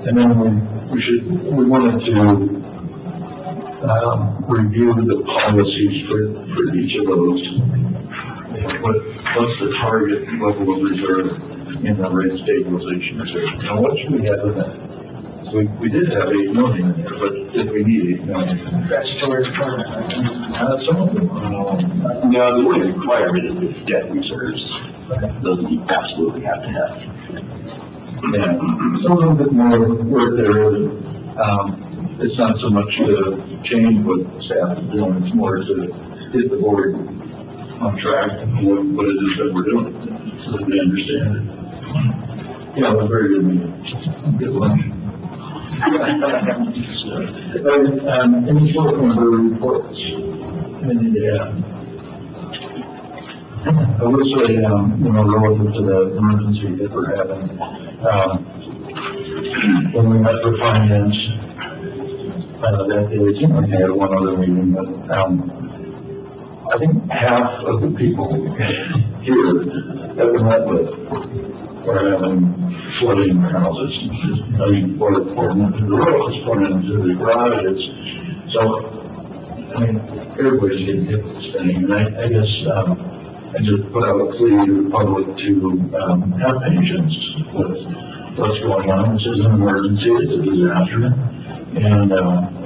And then we wanted to review the policies for each of those. What's the target level of reserve in the rate stabilization reserve? Now, what should we have in that? We did have $8 million in there, but did we need $8 million? Statutory requirement. Some of them. No, the only requirement is the debt reserves. Those you absolutely have to have. Yeah, so a little bit more work there. It's not so much to change what staff is doing, it's more to get the board on track and what it is that we're doing, so that they understand it. Yeah, it was a very good meeting. Good lunch. Any short number reports? I would say, you know, relative to the emergency that we're having, when we met for finance, that day, we had one other meeting, but I think half of the people here that we met with were having flooding in their houses. I mean, pouring into the roads, pouring into the garages. So, I mean, everybody's getting hit with this thing. And I guess I just put out a plea to the public to have patience with what's going on. This is an emergency, it's a disaster. And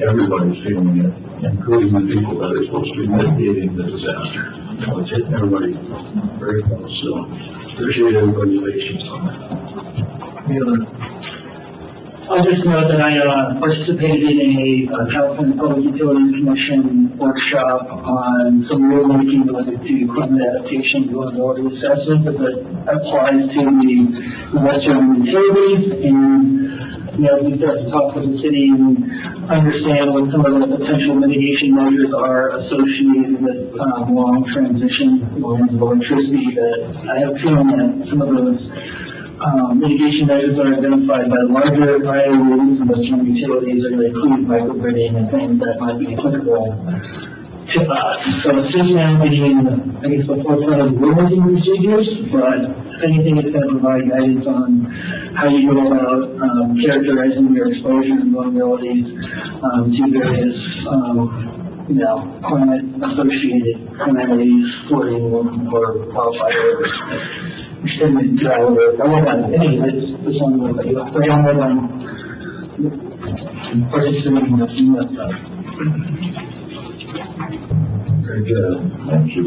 everybody's feeling it, including the people that are supposed to be mitigating the disaster. You know, it's hitting everybody very close, so appreciate everybody's patience on that. Any other? I'll just note that I participated in a California Public Utilities Commission workshop on some rulemaking related to equipment adaptation and vulnerability assessment that applies to the Western utilities, and as we start to talk with the city and understand what some of the potential mitigation measures are associated with, long transition lines of electricity, that I have a feeling that some of those, mitigation measures are identified by larger IOUs and Western utilities are going to include microgridding and things that might be applicable to us. So it's just now getting, I guess, the forefront of rulemaking procedures, but if anything, it's going to provide guidance on how you go about, characterizing your exposure and vulnerabilities, to various, climate-associated calamities, flooding or wildfire, extended drought, or any of this one will be, but I'm more than participating in that stuff. Very good, thank you.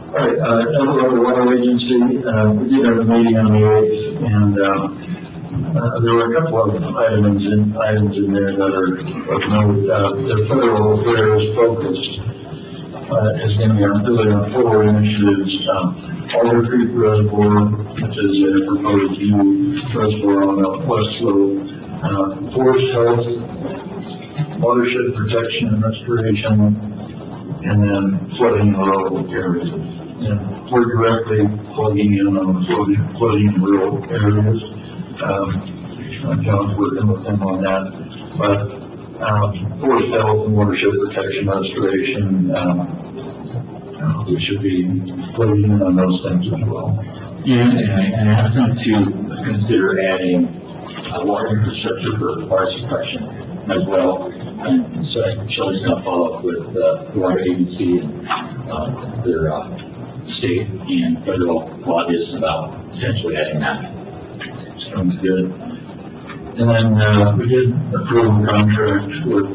All right, the Water Agency, we did have a meeting on the 8th, and, there were a couple of items in there that are of note. The federal affairs focus, is going to be really on 4 initiatives. Alder Creek Reservoir, which is a proposed new reservoir on the west slope, forest health, watershed protection and restoration, and then flooding in rural areas. And we're directly plugging in on flooding in rural areas. John's working with them on that, but forest health and watershed protection restoration, we should be plugging in on those things as well. Yeah, and I asked them to consider adding water infrastructure for fire suppression as well. And so Shelley's going to follow up with the Water Agency and their state and federal lobbyists about potentially adding that. Sounds good. And then we did approve a contract with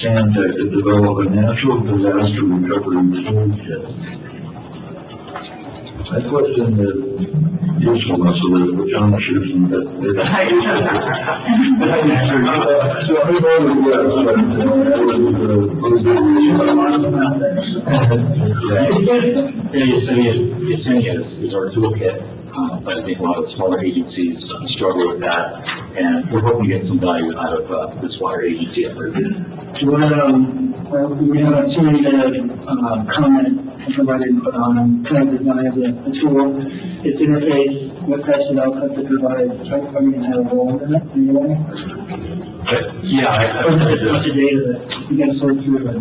Stantec to develop a natural disaster recovery toolkit. I questioned the usefulness of it, which I'm choosing, but it's... So everybody was yes, but Yesenia is our toolkit, but I think a lot of smaller agencies struggle with that, and we're hoping to get some value out of this water agency effort. So we have a opportunity to comment and provide input on kind of design of the tool, its interface, what types of outputs it provides. Are we going to have a role in it? Yeah, Or is it such a data that you can sort through it?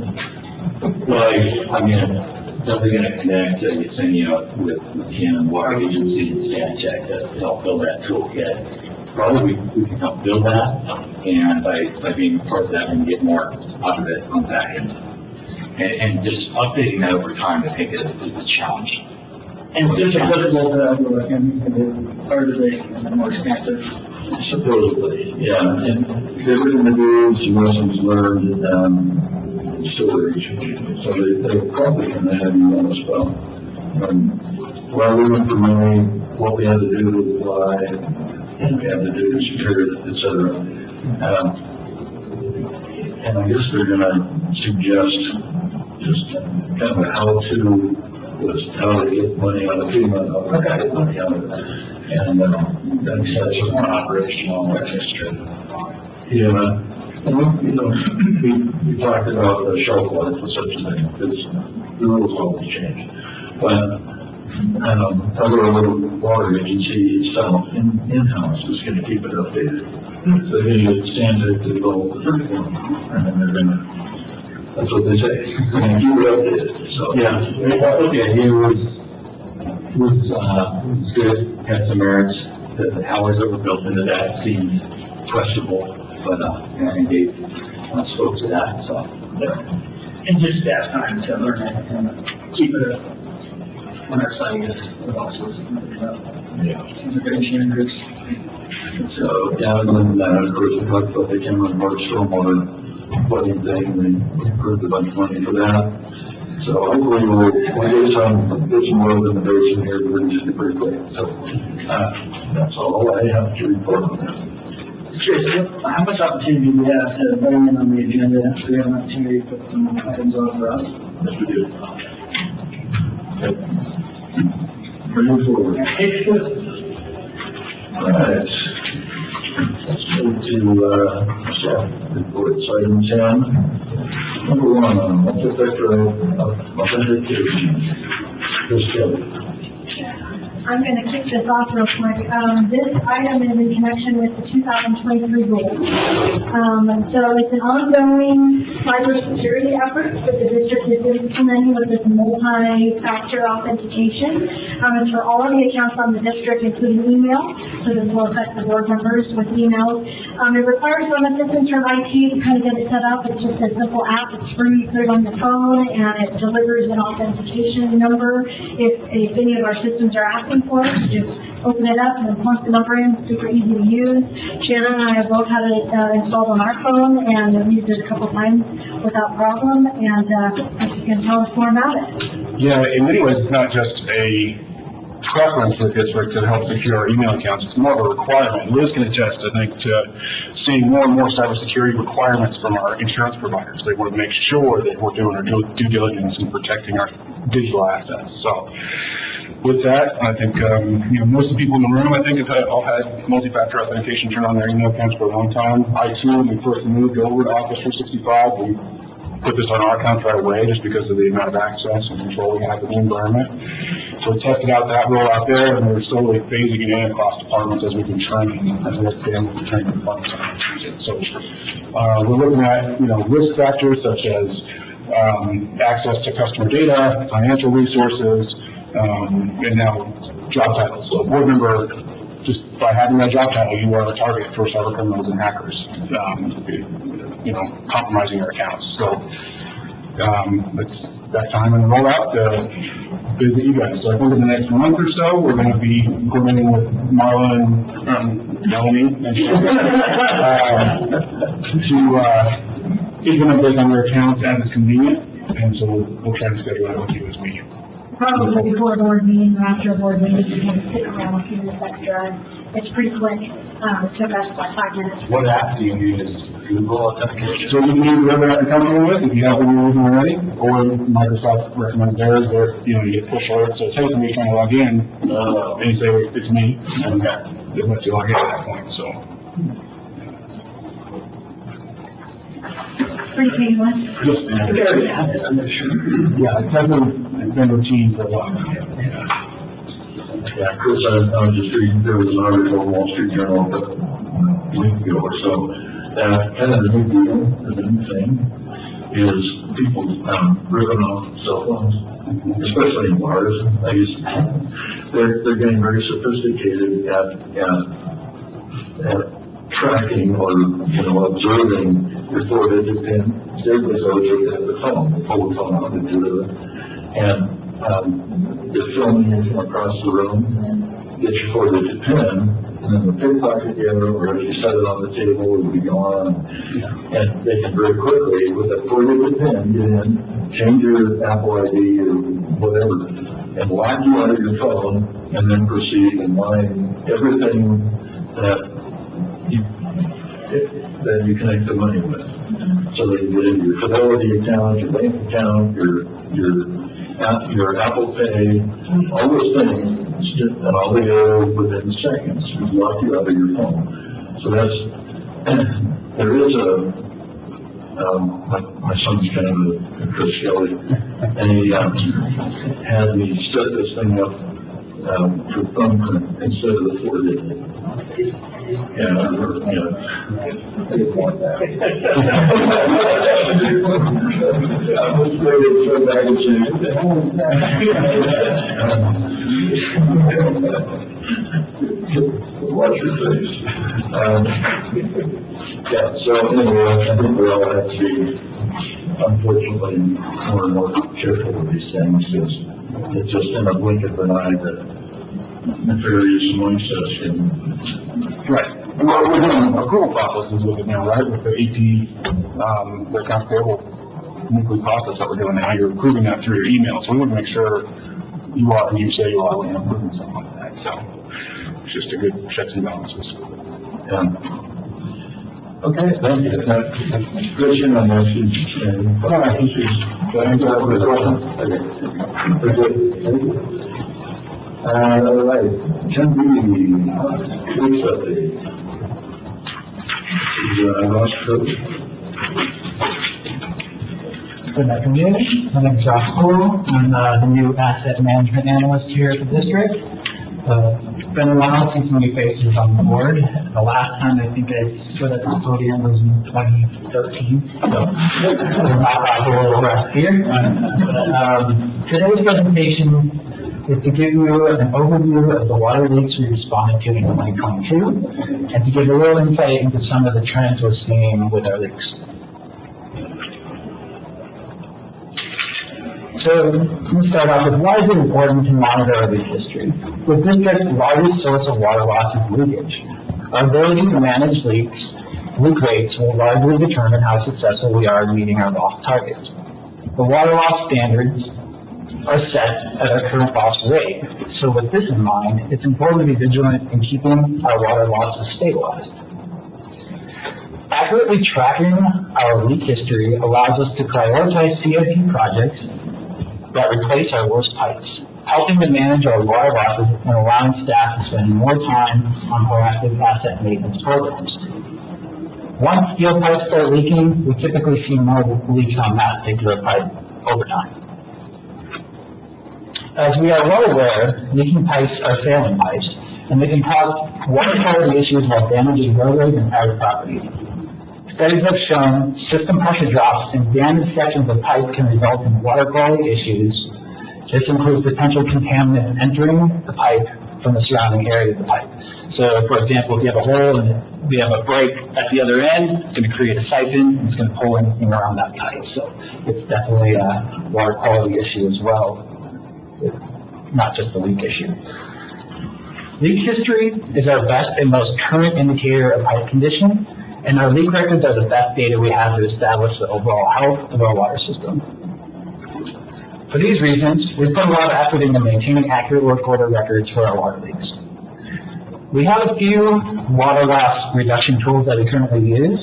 well, I mean, definitely going to connect Yesenia with Ken, Water Agency, and Stantec to help build that toolkit. Probably we can help build that, and by being part of that, we can get more out of it on the back end. And just updating that over time, I think is a challenge. And it's just applicable to everyone, and part of the more expansive. Supposedly, yeah, and they're going to do some lessons learned, storage, so they probably can have you on the spot. While we went for money, what we had to do to apply, what we had to do to secure it, et cetera. And I guess they're going to suggest just kind of a how-to list, how to get money out of FEMA, how to get money out of it. And that's just more operational and administrative. Yeah, and we talked about the shelf life or such a thing, because the rules always change. But other little water agency itself in-house is going to keep it updated. So they're going to get Stantec to develop the first one, and then they're going to, that's what they say, they're going to keep it updated. So Yeah, okay, it was good, had some merits. The hours that were built into that seemed questionable, but and Dave spoke to that, so. Yeah. And just staff time to learn it and keep it on our site with also. yeah. These are great standards. So, yeah, and then, of course, we talked about the Cameron Park stormwater flooding thing, we approved a bunch of money for that. So hopefully we'll get some more of the basin here pretty quick. So, that's all I have to report on that. Curious, how much opportunity do we have to weigh in on the agenda? Do we have an opportunity to put some items on for us? Yes, we do. Bring it forward. All right. Let's move to staff reports, item 10. Number 1, multi-factor authentication. Ms. Kelly. I'm going to kick this off real quick. This item is in connection with the 2023 goals. So it's an ongoing cybersecurity effort that the district is implementing with this multi-factor authentication. It's for all of the accounts on the district, including email, so this will affect the board members with emails. It requires some assistance from IT to kind of get it set up. It's just a simple app. It's free. You put it on your phone, and it delivers an authentication number. If any of our systems are asking for it, just open it up and plug the number in. Super easy to use. Shannon and I have both had it installed on our phone, and we've used it a couple times without problem. And you can tell us more about it. Yeah, in many ways, it's not just a preference for the district to help secure our email accounts. It's more of a requirement. Liz can attest, I think, to seeing more and more cybersecurity requirements from our insurance providers. They want to make sure that we're doing our due diligence in protecting our digital assets. So, with that, I think, most of the people in the room, I think, have all had multi-factor authentication turned on their email accounts for a long time. I, too, when we first moved over to Office 365, we put this on our accounts right away just because of the amount of access and control we have in the environment. So we tested out that role out there, and we're slowly phasing it in across departments as we've been training, as we're expanding the training departments on how to use it. So we're looking at, risk factors such as access to customer data, financial resources, and now job titles. So a board member, just by having that job title, you are a target for cyber criminals and hackers, compromising your accounts. So it's that time in the rollout to visit you guys. So I think in the next month or so, we're going to be coordinating with Marla and Melanie to implement this on their accounts as it's convenient. And so we'll try to schedule that with you as we Probably before a board meeting or after a board meeting, you can sit around with you this extra. It's pretty quick. It took us like 5 minutes. What app do you use? Google Authentication? So you can use whatever you're comfortable with, if you have one you're using already, or Microsoft recommends theirs, where, you get push alerts. So say when you're trying to log in, and you say, it's me, and it lets you log in at that point, so. Pretty painless. Yeah, it's been routine for a while. Yeah, Chris, I was just reading, there was an article in Wall Street Journal a week ago or so, kind of the new deal, the new thing, is people ripping off cell phones, especially in bars. They're getting very sophisticated at tracking or observing your 4-digit PIN. They would go to the phone, pull the phone out and do it, and they're filming you from across the room, get your 4-digit PIN, and then the pickpocket you, or if you set it on the table, it will be gone. And they can very quickly, with that 4-digit PIN, get in, change your Apple ID or whatever, and lock you out of your phone, and then proceed and mine everything that you connect the money with. So they can get into your Fidelity account, your bank account, your Apple Pay, all those things, and all they are within seconds. We lock you out of your phone. So there is my son's kind of a Chris Kelly, and he had me set this thing up for thumbprint instead of the 4-digit. Yeah, I didn't want that. I was ready to go back and say, watch your face. So anyway, I think we all have to be, unfortunately, more and more careful with these things, because it's just in a blink of an eye that nefarious mindsets can. Right. Well, we're doing approval processes with it now, right? With the AP, the accounts payable monthly process that we're doing now, you're approving that through your email. So we want to make sure you are and you say you are when you're approving something like that. So it's just a good checks and balances. Okay, thank you. Question on this is, all right, this is, all right, 10B, police update. Ross Cook. Good afternoon. My name is Ross Poole. I'm the new asset management analyst here at the district. It's been a while since many faces on the board. The last time I think I stood at the podium was in 2013, so I'm a little rest here. Today's presentation is to give you an overview of the water leaks we responded to in 2022, and to give a little insight into some of the trends we're seeing with our leaks. So, let me start off with why is it important to monitor our leak history? The district's largest source of water loss is leakage. Our ability to manage leak rates will largely determine how successful we are in meeting our loss targets. The water loss standards are set at our current loss rate. So with this in mind, it's important to be vigilant in keeping our water losses stabilized. Accurately tracking our leak history allows us to prioritize CIP projects that replace our worst pipes, helping to manage our water losses and allowing staff to spend more time on proactive asset maintenance programs. Once steel pipes start leaking, we typically see more leaks on that particular pipe over time. As we are well aware, leaking pipes are failing pipes, and they can cause water quality issues while damaging roadways and private property. Studies have shown system pressure drops in damaged sections of pipe can result in water quality issues. This includes potential contaminants entering the pipe from the surrounding area of the pipe. So, for example, if you have a hole and we have a break at the other end, it's going to create a siphon, and it's going to pull anything around that pipe. So, it's definitely a water quality issue as well, not just a leak issue. Leak history is our best and most current indicator of pipe condition, and our leak records are the best data we have to establish the overall health of our water system. For these reasons, we put a lot of effort into maintaining accurate work order records for our water leaks. We have a few water loss reduction tools that we currently use.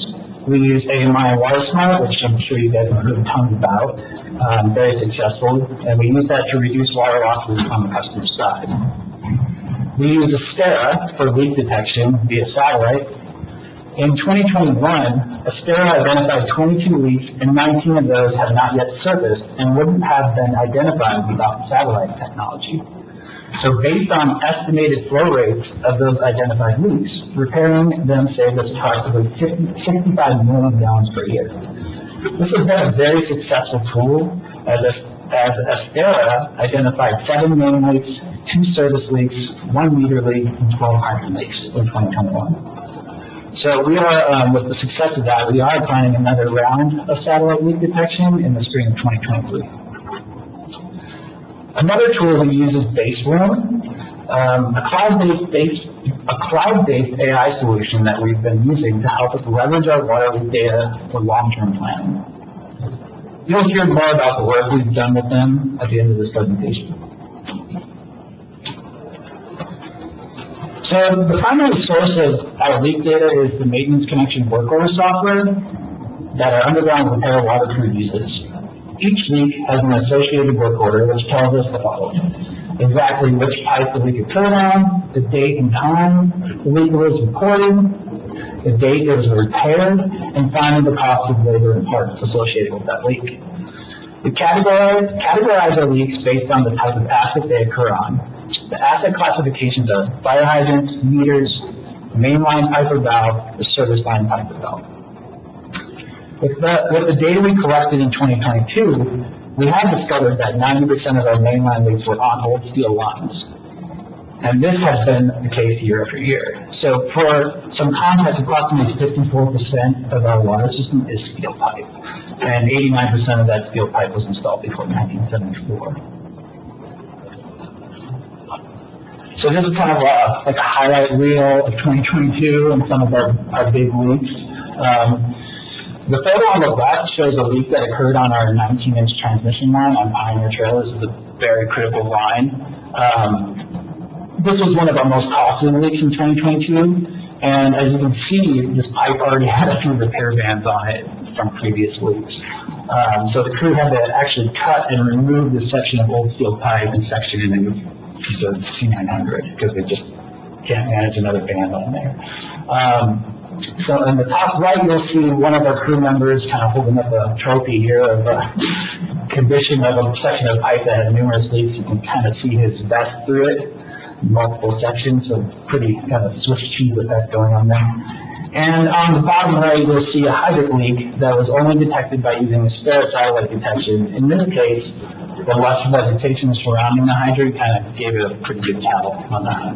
We use AMI and WaterSmart, which I'm sure you guys have heard tons about, very successful, and we use that to reduce water losses on the customer side. We use Astera for leak detection via satellite. In 2021, Astera identified 22 leaks, and 19 of those have not yet surfaced and wouldn't have been identified without satellite technology. So based on estimated flow rates of those identified leaks, repairing them saves us approximately 65 million gallons per year. This has been a very successful tool as Astera identified 7 main leaks, 2 service leaks, 1 meter leak, and 12 hydrant leaks in 2021. So we are, with the success of that, we are planning another round of satellite leak detection in the spring of 2023. Another tool we use is BaseRoom, a cloud-based AI solution that we've been using to help us leverage our water leak data for long-term planning. You'll hear more about the work we've done with them at the end of this presentation. So the primary source of our leak data is the maintenance connection work order software that our underground repair water crew uses. Each leak has an associated work order which tells us the following: exactly which pipe the leak occurred on, the date and time the leak was reported, the date it was repaired, and finally the cost of labor and parts associated with that leak. We categorize our leaks based on the type of asset they occur on. The asset classifications are fire hydrants, meters, mainline pipe or valve, or service line pipe or valve. With the data we collected in 2022, we have discovered that 90% of our mainline leaks were on old steel lines. And this has been the case year after year. So for some context, approximately 54% of our water system is steel pipe. And 89% of that steel pipe was installed before 1974. So this is kind of like a highlight reel of 2022 and some of our big leaks. The photo on the left shows a leak that occurred on our 19-inch transmission line on Pioneer Trail. This is a very critical line. This was one of our most costly leaks in 2022. And as you can see, this pipe already had a few repair bands on it from previous leaks. So the crew had to actually cut and remove this section of old steel pipe and section it into the C900 because they just can't manage another band on there. So in the top right, you'll see one of our crew members kind of holding up a trophy here of a condition of a section of pipe that has numerous leaks. You can kind of see his vest through it, multiple sections, so pretty kind of Swiss cheese effect going on there. And on the bottom right, you'll see a hydrant leak that was only detected by using a spare satellite detection. In this case, the lush vegetation surrounding the hydrant kind of gave it a pretty good tell on that.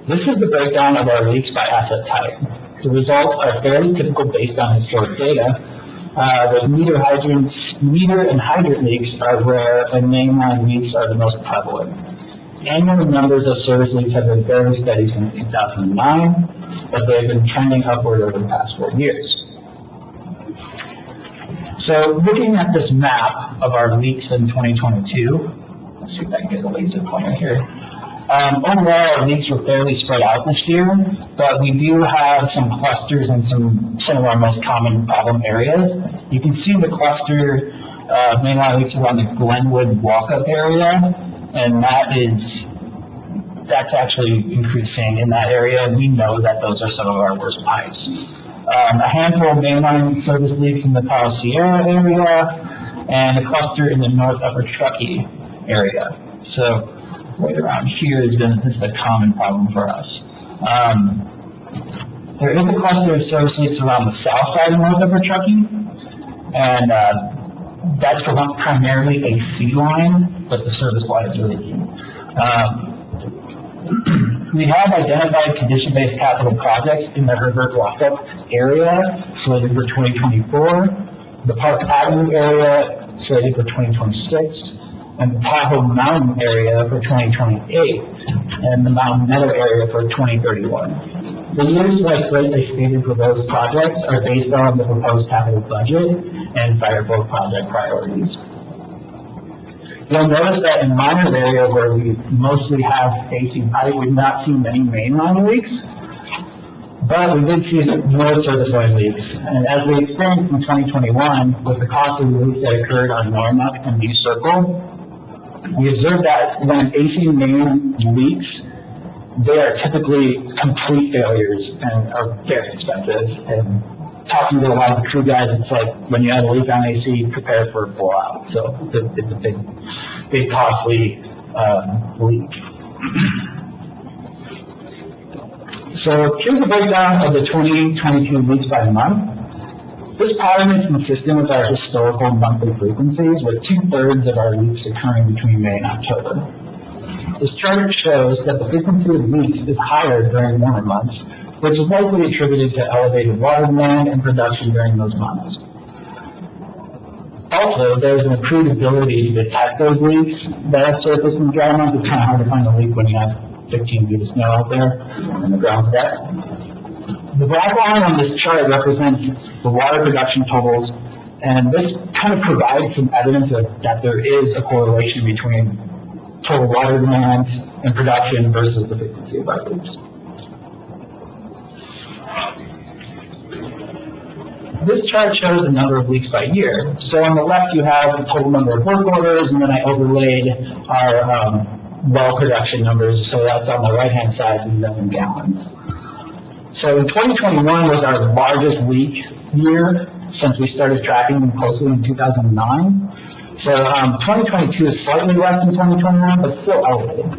This is the breakdown of our leaks by asset type. The results are fairly typical based on historic data. The meter and hydrant leaks are rare, and mainline leaks are the most prevalent. Annual numbers of service leaks have been fairly steady since 2009, but they've been trending upward over the past 4 years. So looking at this map of our leaks in 2022, let's see if I can get a laser pointer here. Overall, our leaks were fairly spread out this year, but we do have some clusters in some of our most common problem areas. You can see the cluster mainline leaks around the Glenwood walk-up area, and that's actually increasing in that area, and we know that those are some of our worst pipes. A handful of mainline service leaks in the Tahoe Sierra area, and a cluster in the North Upper Truckee area. So right around here is a common problem for us. There is a cluster of service leaks around the south side of North Upper Truckee, and that's primarily a C line, but the service lines are leaking. We have identified condition-based capital projects in the Herbert Walkup area slated for 2024, the Park Avenue area slated for 2026, and the Tahoe Mountain area for 2028, and the Mountain Meadow area for 2031. The years like lately stated for those projects are based on the proposed capital budget and fire flow project priorities. You'll notice that in Miners area where we mostly have AC pipe, we've not seen many mainline leaks, but we did see more service line leaks. And as we experienced in 2021 with the costly leaks that occurred on Normuck and View Circle, we observed that when AC main leaks, they are typically complete failures and are very expensive. And talking to a lot of the crew guys, it's like when you have a leak on AC, prepare for a blowout. So it's a big costly leak. So here's a breakdown of the 2022 leaks by month. This pattern is consistent with our historical monthly frequencies, with 2/3 of our leaks occurring between May and October. This chart shows that the frequency of leaks is higher during warmer months, which is likely attributed to elevated water demand and production during those months. Also, there's an improved ability to detect those leaks that have surfaced in dry months. It's kind of hard to find a leak when you have 15 feet of snow out there and the ground's wet. The black line on this chart represents the water production totals, and this kind of provides some evidence that there is a correlation between total water demand and production versus the frequency of our leaks. This chart shows the number of leaks by year. So on the left you have the total number of work orders, and then I overlaid our well production numbers, so that's on the right-hand side in million gallons. So in 2021 was our largest leak year since we started tracking them closely in 2009. So 2022 is slightly less than 2021, but still elevated.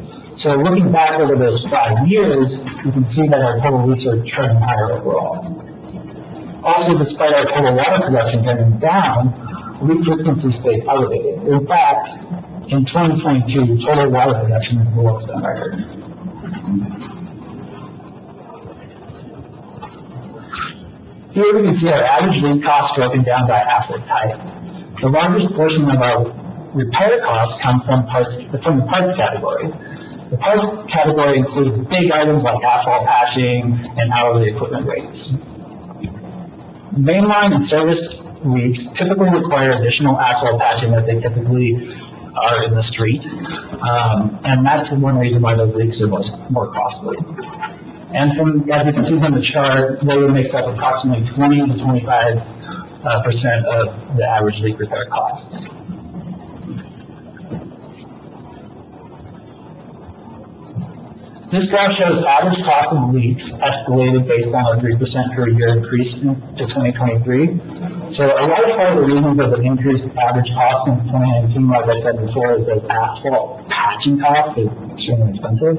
So looking back over those 5 years, you can see that our total leaks are trending higher overall. Also, despite our total water production trending down, leak frequency stayed elevated. In fact, in 2022, total water production is the lowest on record. Here we can see our average leak costs broken down by asset type. The largest portion of our repair costs come from the parts category. The parts category includes big items like asphalt patching and hourly equipment rates. Mainline and service leaks typically require additional asphalt patching that they typically are in the street, and that's one reason why those leaks are more costly. And as you can see from the chart, labor makes up approximately 20 to 25% of the average leak repair cost. This graph shows average cost of leaks escalated based on a 3% per year increase to 2023. So a large part of the reason for the increased average cost in 2019, like I said before, is that asphalt patching cost is extremely expensive.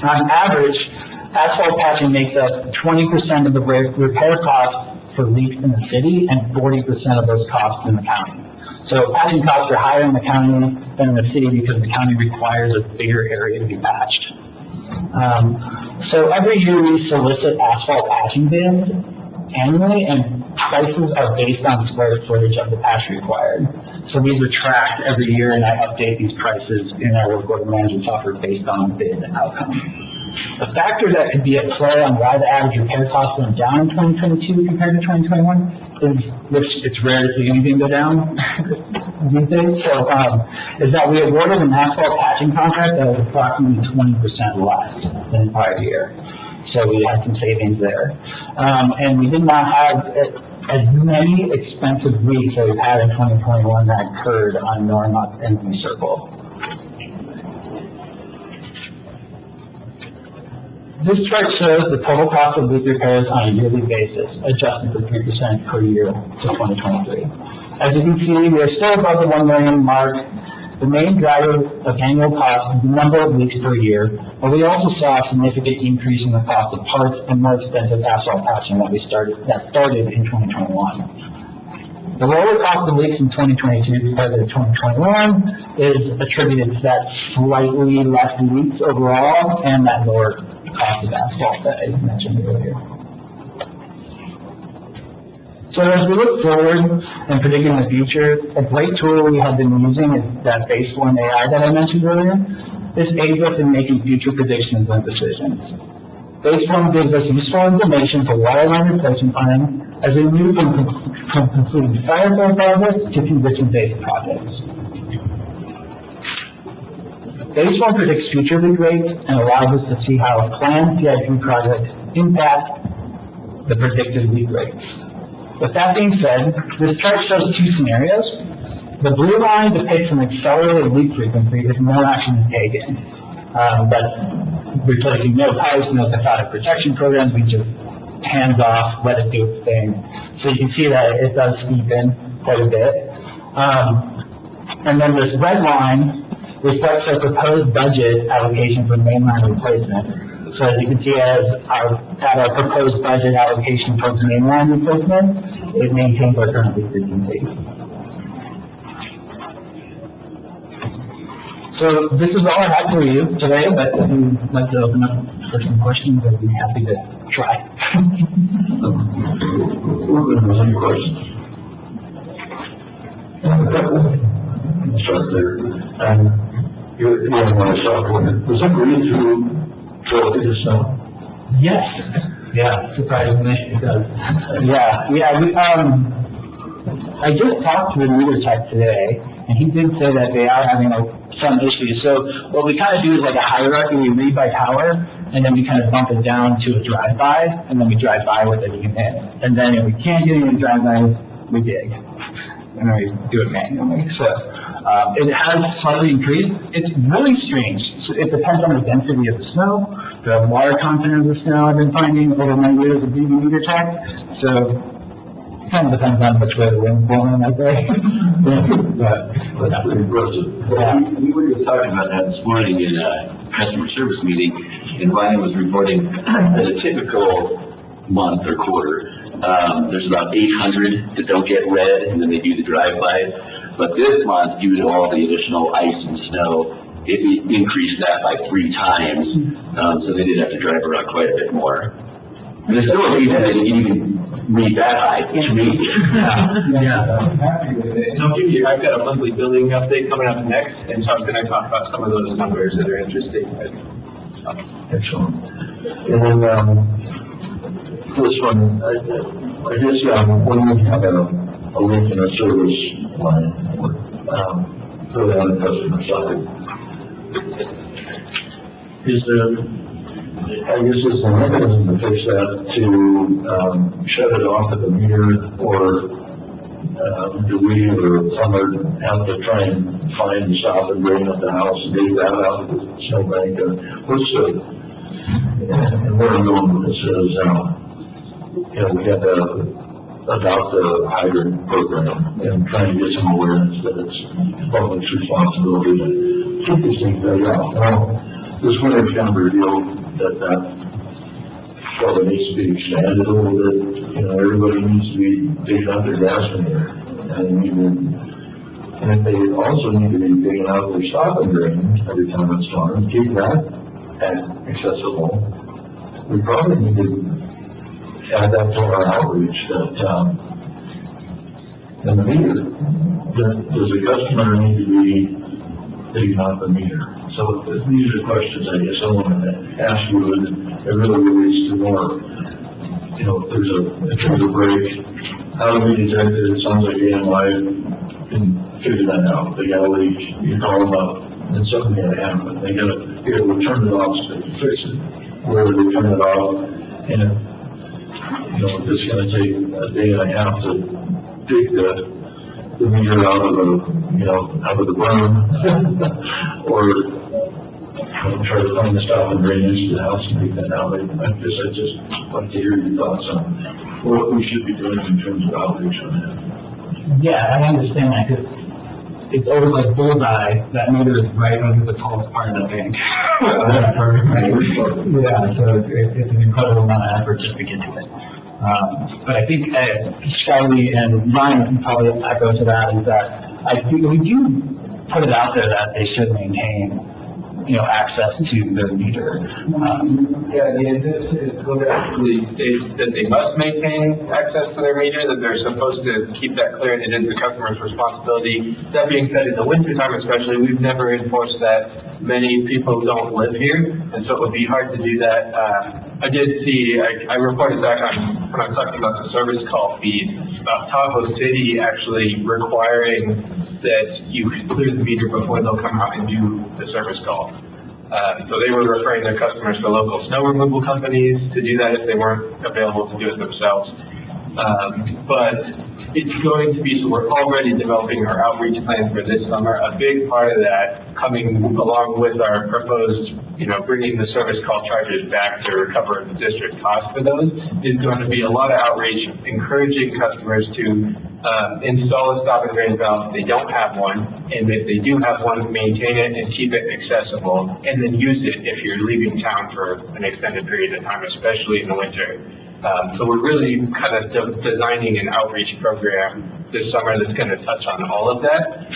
On average, asphalt patching makes up 20% of the repair costs for leaks in the city and 40% of those costs in the county. So patching costs are higher in the county than in the city because the county requires a bigger area to be patched. So every year we solicit asphalt patching bids annually, and prices are based on square footage of the patch required. So these are tracked every year, and I update these prices in our work order management software based on bid outcome. A factor that could be at play on why the average repair cost went down in 2022 compared to 2021 is, which it's rare to see anything go down these days, so, is that we awarded an asphalt patching contract that was approximately 20% less than the prior year. So we had some savings there. And we did not have as many expensive leaks that we've had in 2021 that occurred on Norma and V Circle. This chart shows the total cost of leak repairs on a yearly basis, adjusted for 3% per year to 2023. As you can see, we are still above the 1 million mark. The main driver of annual cost is the number of leaks per year, but we also saw a significant increase in the cost of parts and more expensive asphalt patching that started in 2021. The lower cost of leaks in 2022 compared to 2021 is attributed to that slightly less leaks overall and that lower cost of asphalt that I mentioned earlier. So as we look forward and predicting the future, a great tool we have been using is that baseline AI that I mentioned earlier. This aids us in making future predictions and decisions. Baseline gives us useful information for water line replacement planning as we move from completing fire code projects to condition-based projects. Baseline predicts future leak rates and allows us to see how planned CIP projects impact the predicted leak rates. With that being said, this chart shows two scenarios. The blue line depicts an accelerated leak frequency if no action is taken. That's replacing no pipes, no cathodic protection programs, we just hands off, let it do its thing. So you can see that it does steepen quite a bit. And then this red line reflects our proposed budget allocation for mainline replacement. So as you can see, at our proposed budget allocation for mainline replacement, it maintains our current leak frequency. So this is all I have for you today, but if you'd like to open up for some questions, I'd be happy to try. Any questions? Start there. You have my software. Was that green through 12 feet of snow? Yes. Yeah, surprisingly, it does. Yeah. I just talked to the meter tech today, and he did say that they are having some issues. So what we kind of do is like a hierarchy. We read by tower, and then we kind of bump it down to a drive-by, and then we drive by with it again. And then if we can't get any drive-bys, we dig, and then we do it manually. So it has slightly increased. It's really strange. So it depends on the density of the snow, the water content of the snow I've been finding over my years of being a meter tech. So it kind of depends on which way the wind's blowing that day. That's pretty impressive. Yeah. We were just talking about that this morning in a customer service meeting, and Ryan was reporting that a typical month or quarter, there's about 800 that don't get read, and then they do the drive-bys. But this month, due to all the additional ice and snow, it increased that by 3 times, so they did have to drive around quite a bit more. And there's still a reason they didn't even read that high to me. I've got a monthly billing update coming up next, and so I was going to talk about some of those numbers that are interesting. Excellent. And then, this one, I guess, when we have a link in a service line, really on the customer side, is there, I guess, is the mechanism to fix that to shut it off at the meter, or do we or someone have to try and find, stop, and bring up the house and dig that out of the snowbank, what's the, and where I'm going with this is, you know, we had to adopt the hydrant program and trying to get some awareness that it's public's responsibility to keep these things better out. Well, this winter's kind of revealed that well, it needs to be expanded a little bit. You know, everybody needs to be digging out their gas meter. And if they also need to be digging out their stopping drain every time it's storms, keep that accessible. We probably need to add that to our outreach that, in the meter, does the customer need to be digging out the meter? So these are questions I guess I want to ask you, and it really relates to more, you know, if there's a break, how do we detect it? It sounds like AMI can figure that out. They got a leak, you call them up, and something got to happen. They got to be able to turn it off so they can fix it. Where they turn it off, and you know, if it's going to take a day and a half to dig the meter out of the, you know, out of the berm, or try to find the stop and drain into the house and take that out. I guess I'd just like to hear your thoughts on what we should be doing in terms of outreach on that. Yeah, I understand that, because it's always like bullseye, that meter is right under the tallest part of the bank. Yeah, so it's an incredible amount of effort just to get to it. But I think Charlie and Ryan can probably echo to that, is that I think we do put it out there that they should maintain, you know, access to their meter. Yeah, the code actually states that they must maintain access to their meter, that they're supposed to keep that clear, and it is the customer's responsibility. That being said, in the wintertime especially, we've never enforced that. Many people don't live here, and so it would be hard to do that. I did see, I reported back on, when I was talking about the service call feed, about Tahoe City actually requiring that you clear the meter before they'll come out and do the service call. So they were referring their customers to local snow removal companies to do that if they weren't available to do it themselves. But it's going to be, so we're already developing our outreach plan for this summer. A big part of that, coming along with our proposed, you know, bringing the service call charges back to recover the district cost for those, is going to be a lot of outreach, encouraging customers to install a stop and drain valve if they don't have one, and if they do have one, maintain it and keep it accessible, and then use it if you're leaving town for an extended period of time, especially in the winter. So we're really kind of designing an outreach program this summer that's going to touch on all of that,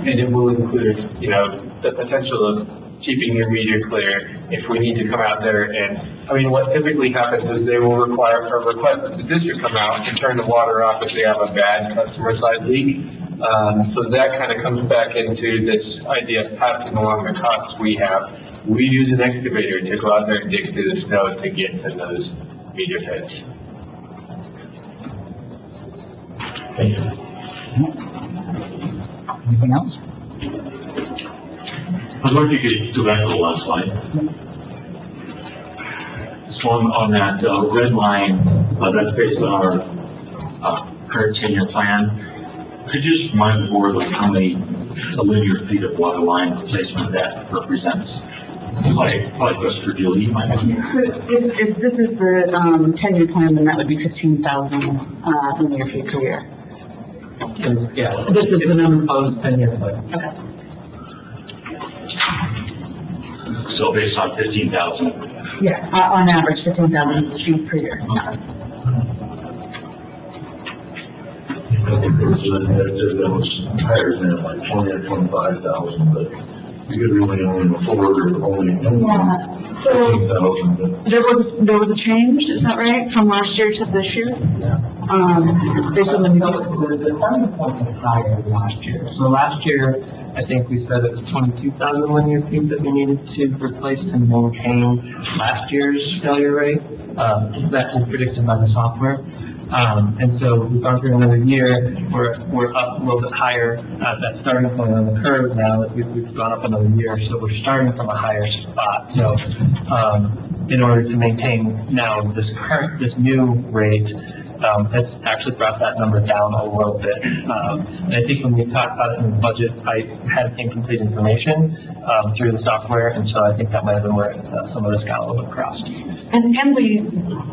and it will include, you know, the potential of keeping your meter clear if we need to come out there. And I mean, what typically happens is they will request that the district come out and turn the water off if they have a bad customer side leak. So that kind of comes back into this idea of passing along the costs we have. We use an excavator to go out there and dig through the snow to get to those meter heads. Thank you. Anything else? I was wondering if you could go back to the last slide. So on that red line, that's based on our current 10-year plan. Could you just remind the board like how many linear feet of water line replacement that represents? Probably best for Julie, you might have. If this is the 10-year plan, then that would be 15,000 linear feet per year. Yeah, this is the number proposed 10-year plan. Okay. So based on 15,000. Yeah, on average, 15,000 feet per year. Okay. I think there was that was higher than like 20 or 25,000, but you could really only afford or only 15,000. There was a change, is that right, from last year to this year? Yeah. Based on the The starting point was higher than last year. So last year, I think we said it was 22,000 linear feet that we needed to replace to maintain last year's failure rate. That was predicted by the software. And so we've gone through another year, we're up a little bit higher at that starting point on the curve now that we've gone up another year, so we're starting from a higher spot. So in order to maintain now this new rate, has actually brought that number down a little bit. And I think when we talked about it in the budget, I had incomplete information through the software, and so I think that might have been where some of this got a little bit crossed. And we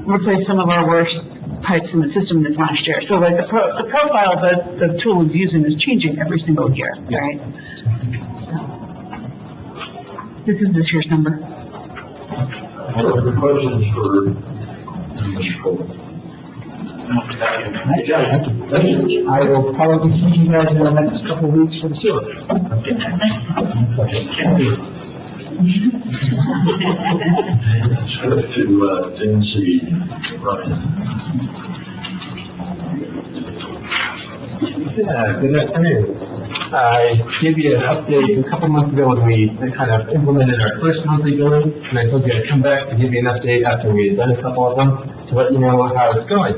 replaced some of our worst pipes in the system this last year. So like the profile that the tool is using is changing every single year, right? So, this is this year's number. The questions for Mr. Cole. I will probably see you guys in the next couple of weeks for the sewer. Let's go to NC, Ryan. Yeah, good afternoon. I gave you an update a couple months ago when we kind of implemented our first monthly billing, and I told you I'd come back to give you an update after we had done a couple of them to let you know how it's going.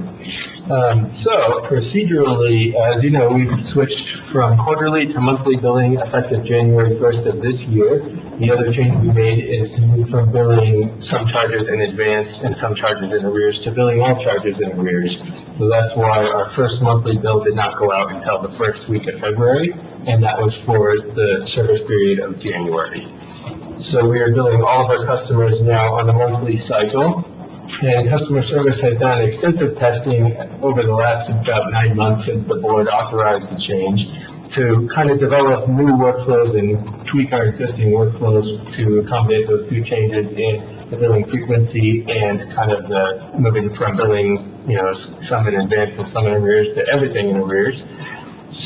So procedurally, as you know, we've switched from quarterly to monthly billing effective January 1st of this year. The other change we made is to move from billing some charges in advance and some charges in arrears to billing all charges in arrears. So that's why our first monthly bill did not go out until the first week of February, and that was for the service period of January. So we are billing all of our customers now on a monthly cycle, and customer service has done extensive testing over the last about 9 months since the board authorized the change to kind of develop new workflows and tweak our existing workflows to accommodate those two changes in the billing frequency and kind of the moving from billing, you know, some in advance and some in arrears to everything in arrears.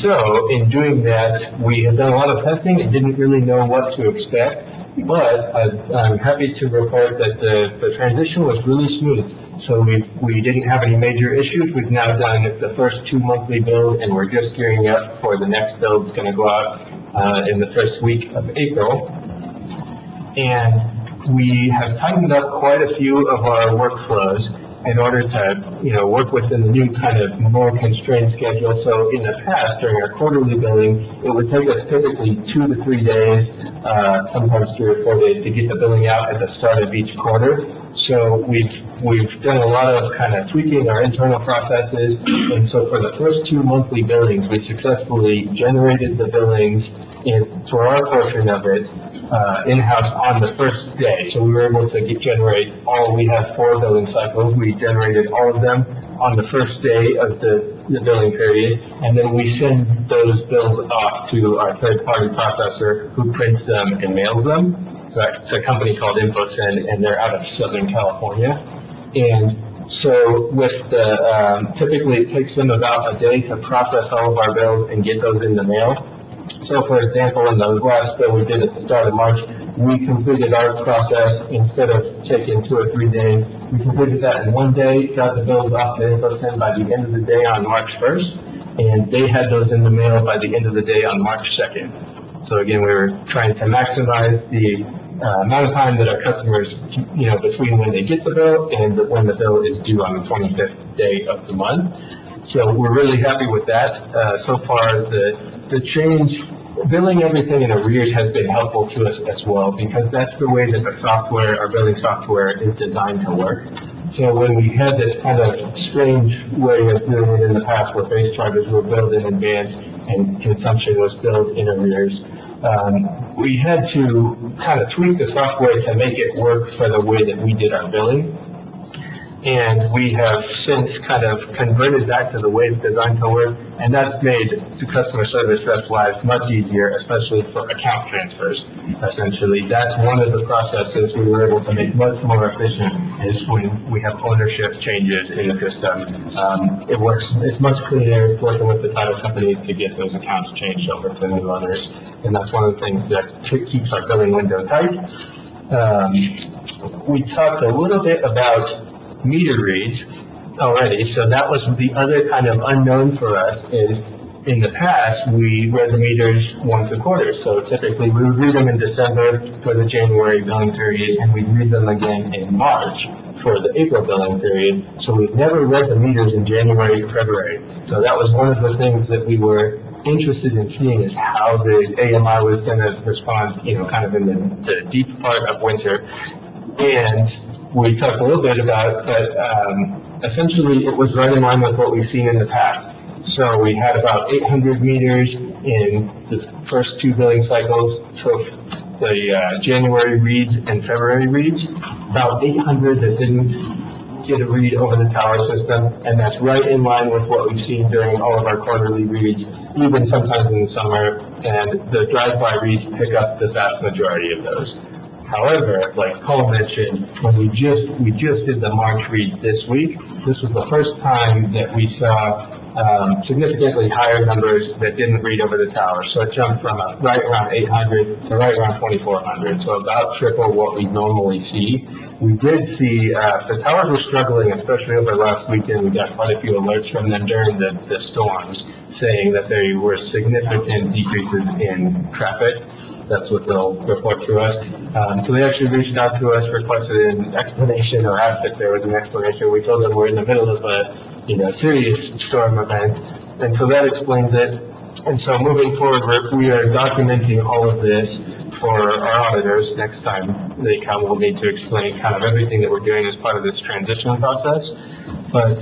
So in doing that, we have done a lot of testing and didn't really know what to expect, but I'm happy to report that the transition was really smooth. So we didn't have any major issues. We've now done the first 2 monthly bills, and we're just gearing up for the next bill that's going to go out in the first week of April. And we have tightened up quite a few of our workflows in order to, you know, work within the new kind of more constrained schedule. So in the past, during our quarterly billing, it would take us typically 2 to 3 days, sometimes 3 or 4 days to get the billing out at the start of each quarter. So we've done a lot of kind of tweaking our internal processes, and so for the first 2 monthly billings, we successfully generated the billings for our portion of it in-house on the first day. So we were able to generate we had 4 billing cycles. We generated all of them on the first day of the billing period, and then we send those bills off to our third-party processor who prints them and mails them. So it's a company called InfoSend, and they're out of Southern California. And so with typically it takes them about a day to process all of our bills and get those in the mail. So for example, in the last bill we did at the start of March, we completed our process instead of taking 2 or 3 days. We completed that in 1 day, got the bills off to InfoSend by the end of the day on March 1st, and they had those in the mail by the end of the day on March 2nd. So again, we were trying to maximize the amount of time that our customers, you know, between when they get the bill and when the bill is due on the 25th day of the month. So we're really happy with that. So far, the change, billing everything in arrears has been helpful to us as well, because that's the way that the software, our billing software, is designed to work. So when we had this kind of strange way of doing it in the past where base charges were billed in advance and consumption was billed in arrears, we had to kind of tweak the software to make it work for the way that we did our billing. And we have since kind of converted that to the way it's designed to work, and that's made the customer service reps' lives much easier, especially for account transfers. Essentially, that's one of the processes we were able to make much more efficient is when we have ownership changes in the system. It works, it's much cleaner working with the title companies to get those accounts changed over to new owners, and that's one of the things that keeps our billing window tight. We talked a little bit about meter reads already, so that was the other kind of unknown for us. Is in the past we read the meters once a quarter, so typically we would read them in December for the January billing period, and we'd read them again in March for the April billing period. So we've never read the meters in January or February. So that was one of the things that we were interested in seeing, is how the AMI was going to respond, you know, kind of in the deep part of winter. And we talked a little bit about, but essentially it was right in line with what we've seen in the past. So we had about 800 meters in the first two billing cycles, so the January reads and February reads, about 800 that didn't get a read over the tower system, and that's right in line with what we've seen during all of our quarterly reads, even sometimes in the summer, and the drive-by reads pick up the vast majority of those. However, like Cole mentioned, when we just did the March read this week, this was the first time that we saw significantly higher numbers that didn't read over the tower. So it jumped from right around 800 to right around 2,400, so about triple what we normally see. We did see the towers were struggling, especially over last weekend. We got quite a few alerts from them during the storms saying that there were significant decreases in traffic. That's what they'll report to us. So they actually reached out to us, requested an explanation, or asked if there was an explanation. We told them we're in the middle of a serious storm event, and so that explains it. And so moving forward, we are documenting all of this for our auditors. Next time they come, we'll need to explain kind of everything that we're doing as part of this transition process. But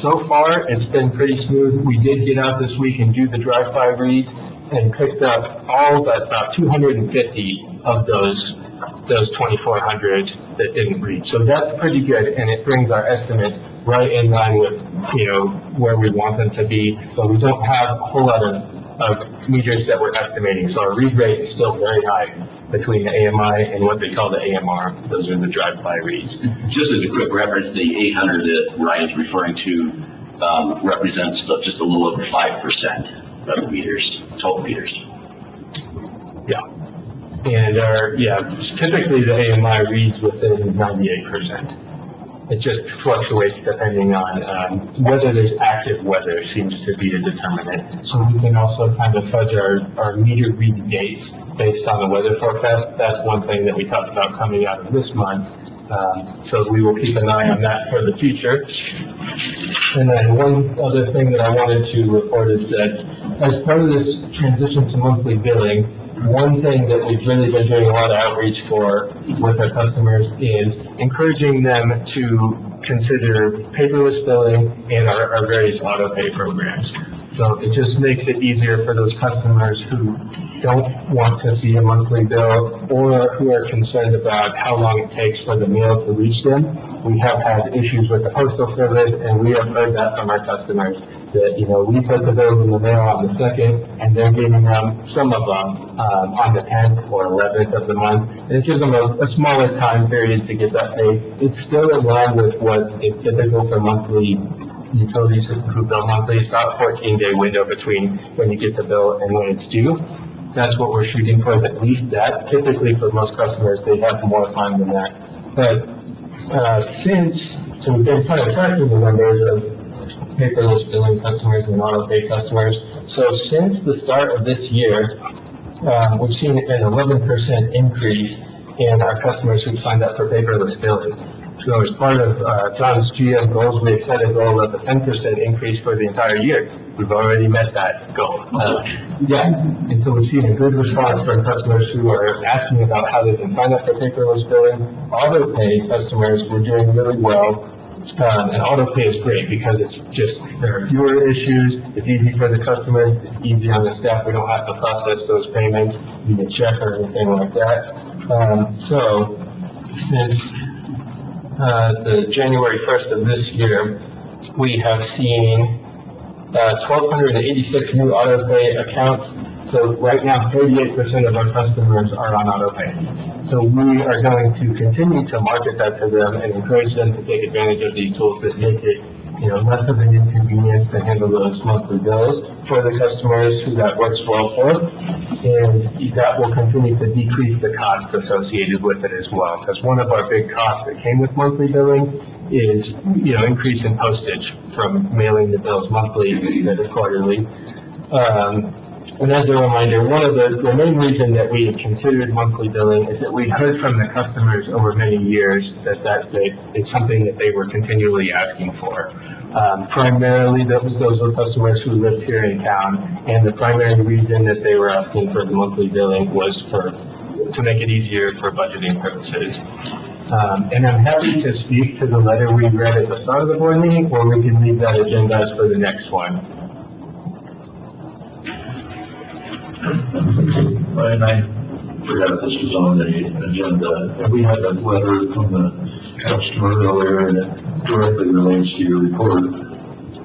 so far, it's been pretty smooth. We did get out this week and do the drive-by read, and picked up all but about 250 of those 2,400 that didn't read. So that's pretty good, and it brings our estimate right in line with, where we want them to be. So we don't have a whole lot of meters that we're estimating. So our read rate is still very high between the AMI and what they call the AMR. Those are the drive-by reads. Just as a quick reference, the 800 that Ryan's referring to represents just a little over 5% of the meters, total meters. Yeah. And typically the AMI reads within 98%. It just fluctuates depending on whether there's active weather seems to be a determinant. So we can also kind of fudge our meter read dates based on the weather forecast. That's one thing that we talked about coming out of this month. So we will keep an eye on that for the future. And then one other thing that I wanted to report is that as part of this transition to monthly billing, one thing that we've really been doing a lot of outreach for with our customers is encouraging them to consider paperless billing and our various auto pay programs. So it just makes it easier for those customers who don't want to see a monthly bill or who are concerned about how long it takes for the mail to reach them. We have had issues with the postal service, and we have heard that from our customers that, we put the bills in the mail on the 2nd, and they're getting them, some of them, on the 10th or 11th of the month. And it gives them a smaller time period to get that paid. It's still in line with what is typical for monthly utilities who bill monthly. It's about a 14-day window between when you get the bill and when it's due. That's what we're shooting for, at least that. Typically for most customers, they have more time than that. But so we've been kind of tracking the numbers of paperless billing customers and auto pay customers. So since the start of this year, we've seen an 11% increase in our customers who've signed up for paperless billing. So as part of John's GM goals, we have set a goal of a 10% increase for the entire year. We've already met that goal. And so we've seen a good response from customers who are asking about how they can sign up for paperless billing. Auto pay customers, we're doing really well. And auto pay is great because there are fewer issues, it's easy for the customers, it's easy on the staff, we don't have to process those payments, need a check or anything like that. So since the January 1st of this year, we have seen 1,286 new auto pay accounts. So right now, 38% of our customers are on auto pay. So we are going to continue to market that to them and encourage them to take advantage of these tools that make it, less of an inconvenience to handle those monthly bills for the customers who that works well for. And that will continue to decrease the cost associated with it as well. Because one of our big costs that came with monthly billing is, increase in postage from mailing the bills monthly instead of quarterly. And as a reminder, one of the main reason that we considered monthly billing is that we heard from the customers over many years that it's something that they were continually asking for. Primarily, those were customers who lived here in town, and the primary reason that they were asking for the monthly billing was to make it easier for budgeting purposes. And I'm happy to speak to the letter we read at the start of the board meeting, or we can leave that agenda for the next one. And I forgot this was on the agenda, and we had a letter from the customer earlier, and it directly relates to your report.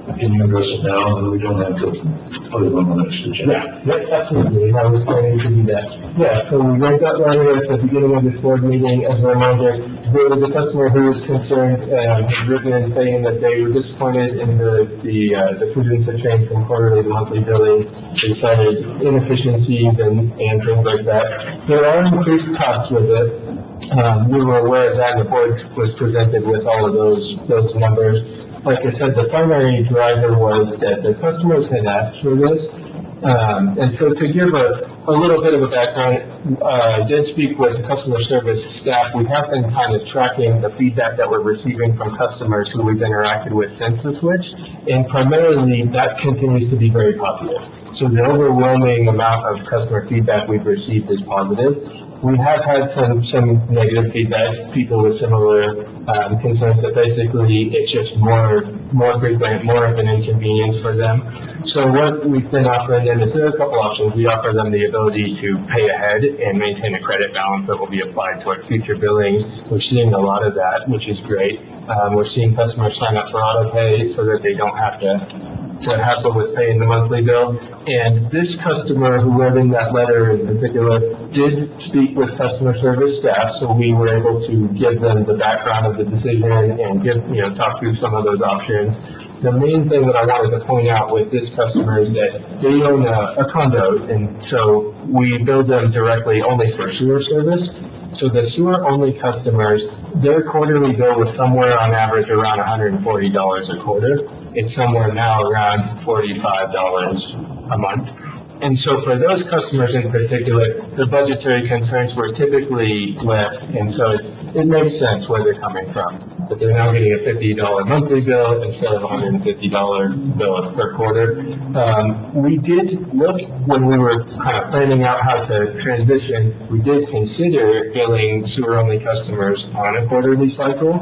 Can you address it now, and we don't have to put it on the next agenda? Yes, absolutely, I was planning to do that. Yeah, so we read that letter at the beginning of this board meeting. As a reminder, there was a customer who was concerned, had written in saying that they were disappointed in the prudence of change from quarterly to monthly billing. They cited inefficiencies and things like that. There are increased costs with it. We were aware of that, and the board was presented with all of those numbers. Like I said, the primary driver was that the customers had asked for this. And so to give a little bit of a background, I did speak with customer service staff. We have been kind of tracking the feedback that we're receiving from customers who we've interacted with since the switch, and primarily that continues to be very positive. So the overwhelming amount of customer feedback we've received is positive. We have had some negative feedback, people with similar concerns that basically it's just more frequent, more of an inconvenience for them. So what we've been offering them is there are a couple options. We offer them the ability to pay ahead and maintain a credit balance that will be applied toward future billings. We're seeing a lot of that, which is great. We're seeing customers sign up for auto pay so that they don't have to hassle with paying the monthly bill. And this customer who wrote in that letter in particular did speak with customer service staff, so we were able to give them the background of the decision and talk through some of those options. The main thing that I wanted to point out with this customer is that they own a condo, and so we bill them directly only for sewer service. So the sewer-only customers, their quarterly bill was somewhere on average around $140 a quarter. It's somewhere now around $45 a month. And so for those customers in particular, the budgetary concerns were typically less, and so it makes sense where they're coming from. But they're now getting a $50 monthly bill instead of a $150 bill per quarter. We did look, when we were kind of planning out how to transition, we did consider billing sewer-only customers on a quarterly cycle.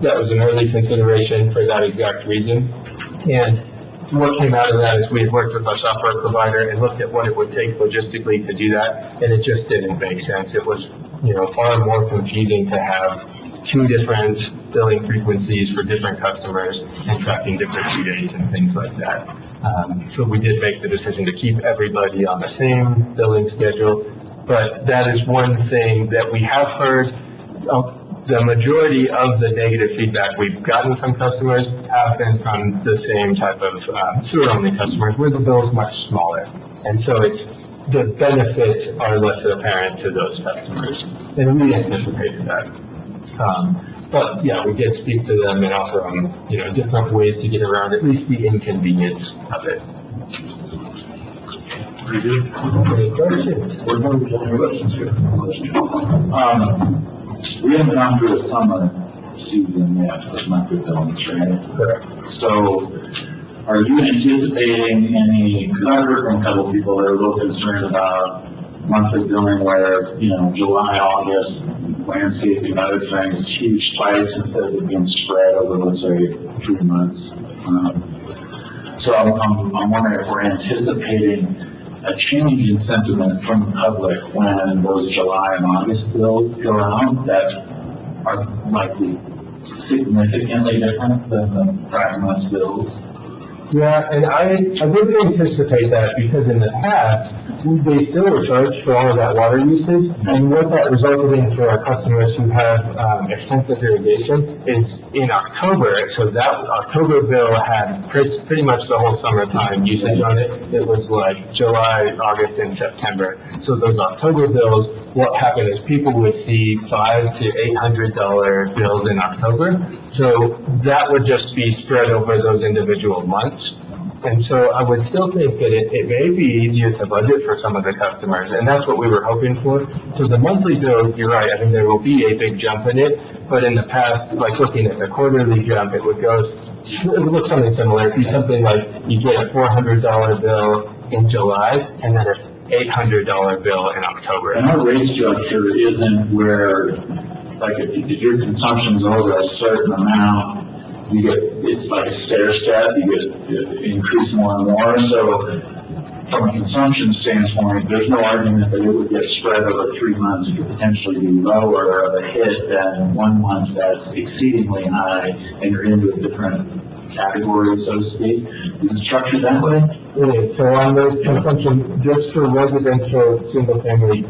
That was an early consideration for that exact reason. And what came out of that is we had worked with our software provider and looked at what it would take logistically to do that, and it just didn't make sense. It was, far more confusing to have two different billing frequencies for different customers and tracking different due dates and things like that. So we did make the decision to keep everybody on the same billing schedule, but that is one thing that we have heard. The majority of the negative feedback we've gotten from customers have been from the same type of sewer-only customers where the bill is much smaller. And so the benefits are less apparent to those customers. And we anticipated that. But yeah, we did speak to them and offer them, different ways to get around at least the inconvenience of it. Very good. Any questions? We're going to any questions here. We haven't gone through a summer season yet, but not good billings, right? Correct. So, are you anticipating any, because I've heard from a couple of people that are a little concerned about monthly billing where, July, August, landscaping, other things, huge spikes instead of it being spread over, let's say, 3 months. So I'm wondering if we're anticipating a change in sentiment from the public when those July and August bills go out that are likely significantly different than the prior month's bills. Yeah, and I wouldn't anticipate that because in the past, they still were charged for all of that water usage, and what that resulted in for our customers who have extensive irrigation is in October, so that October bill had pretty much the whole summertime usage on it. It was like July, August, and September. So those October bills, what happened is people would see $500 to $800 bills in October, so that would just be spread over those individual months. And so I would still think that it may be easier to budget for some of the customers, and that's what we were hoping for. So the monthly bill, you're right, I mean, there will be a big jump in it, but in the past, like looking at the quarterly jump, it would look something similar. It'd be something like you get a $400 bill in July, and then an $800 bill in October. And our rate structure isn't where like if your consumption's over a certain amount, you get, it's like a stair step, you increase more and more. So from a consumption standpoint, there's no argument that it would get spread over 3 months. It could potentially be lower of a hit than 1 month that's exceedingly high and you're into a different category, so to speak. Is it structured that way? So on those consumption, just for residential, single-family,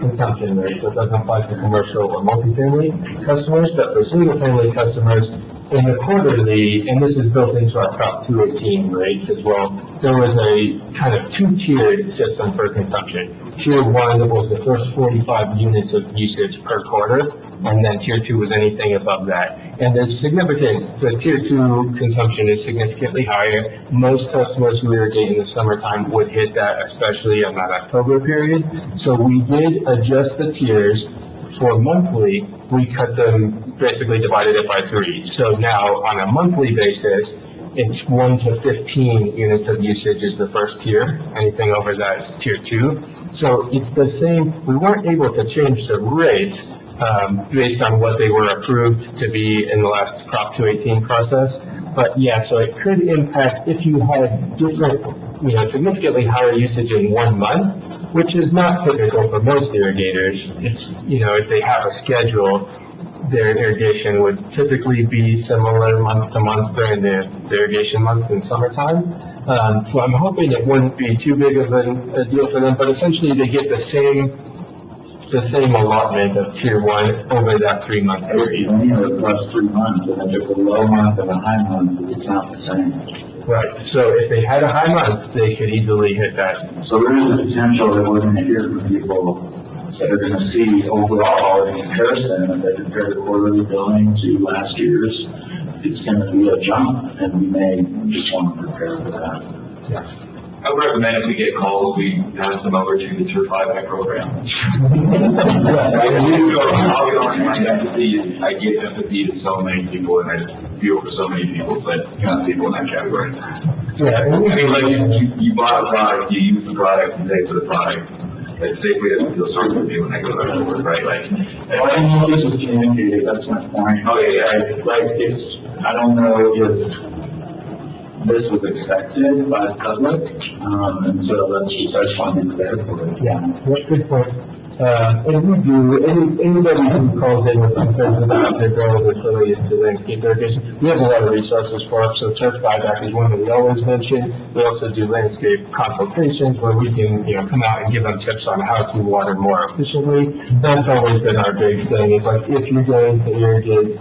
consumption, right, so it doesn't apply to commercial or multifamily customers, but for single-family customers, in the quarterly, and this is built into our Prop 218 rates as well, there was a kind of two-tiered system for consumption. Tier 1 was the first 45 units of usage per quarter, and then Tier 2 was anything above that. And the Tier 2 consumption is significantly higher. Most customers who irrigate in the summertime would hit that, especially in that October period. So we did adjust the tiers. For monthly, we cut them, basically divided it by 3. So now, on a monthly basis, it's 1 to 15 units of usage is the first tier. Anything over that is Tier 2. So it's the same. We weren't able to change the rates based on what they were approved to be in the last Prop 218 process. But yeah, so it could impact if you had different, significantly higher usage in 1 month, which is not typical for most irrigators. It's, if they have a schedule, their irrigation would typically be similar month to month during the irrigation months in summertime. So I'm hoping it wouldn't be too big of a deal for them, but essentially they get the same allotment of Tier 1 over that 3-month period. Plus 3 months, and if it's a low month and a high month, it's not the same. Right, so if they had a high month, they could easily hit that. So there is a potential that we're going to hear from people that are going to see overall in comparison, if they compare the quarterly billing to last year's, it's going to be a jump, and we may just want to prepare for that. Yeah. I would recommend if we get calls, we pass them over to the Tier 5 program. I'll be honest, my empathy is, I get empathy to so many people, and I feel for so many people, but people in that category. Yeah, I mean, like, you bought a product, you use the product, you pay for the product. It's safely doesn't feel sorry for me when I go to the store, right? Like, well, I don't know if this was communicated, that's my point. Oh, yeah. I don't know if this was expected by the public, and so I just want to be clear for it. Yeah, that's a good point. And we do, anybody who calls in with concerns about their growing affiliates to landscape irrigation, we have a lot of resources for it. So turf buyback is one that we always mention. We also do landscape consultations where we can, come out and give them tips on how to water more efficiently. That's always been our big thing. It's like, if you're going to irrigate,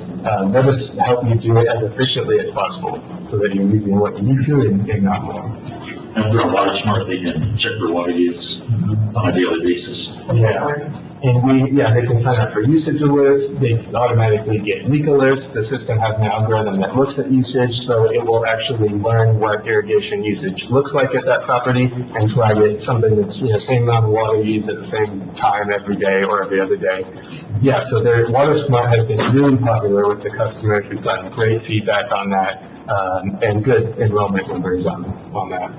let us help you do it as efficiently as possible so that you're using what you need to and not more. And if they're a water smart, they can check their water use on a daily basis. Yeah, and they can sign up for usage alerts, they can automatically get leak alerts, the system has an algorithm that looks at usage, so it will actually learn what irrigation usage looks like at that property and flag it something that's, same amount of water used at the same time every day or every other day. Yeah, so their Water Smart has been really popular with the customers, we've gotten great feedback on that, and good enrollment numbers on that.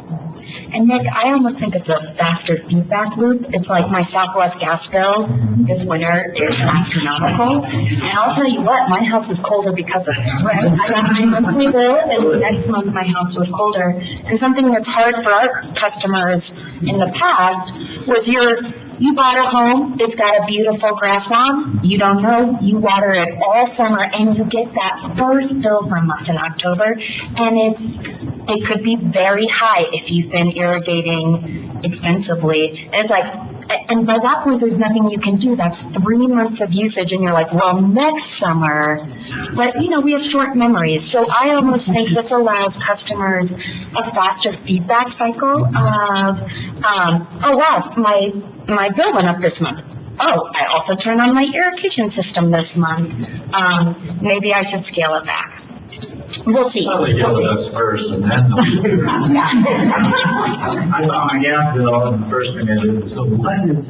And Nick, I almost think it's a faster feedback loop. It's like my Southwest gas bill this winter is astronomical. And I'll tell you what, my house is colder because of it, right? I got my monthly bill, and next month my house was colder. And something that's hard for our customers in the past was you bought a home, it's got a beautiful grass lawn, you don't know, you water it all summer, and you get that first bill from us in October, and it could be very high if you've been irrigating extensively. And it's like, and by that point, there's nothing you can do. That's 3 months of usage, and you're like, well, next summer. But, we have short memories. So I almost think this allows customers a faster feedback cycle of, oh, wow, my bill went up this month. Oh, I also turned on my irrigation system this month. Maybe I should scale it back. We'll see. Probably deal with us first and then. I saw my gas bill and the first thing I did was, so what is?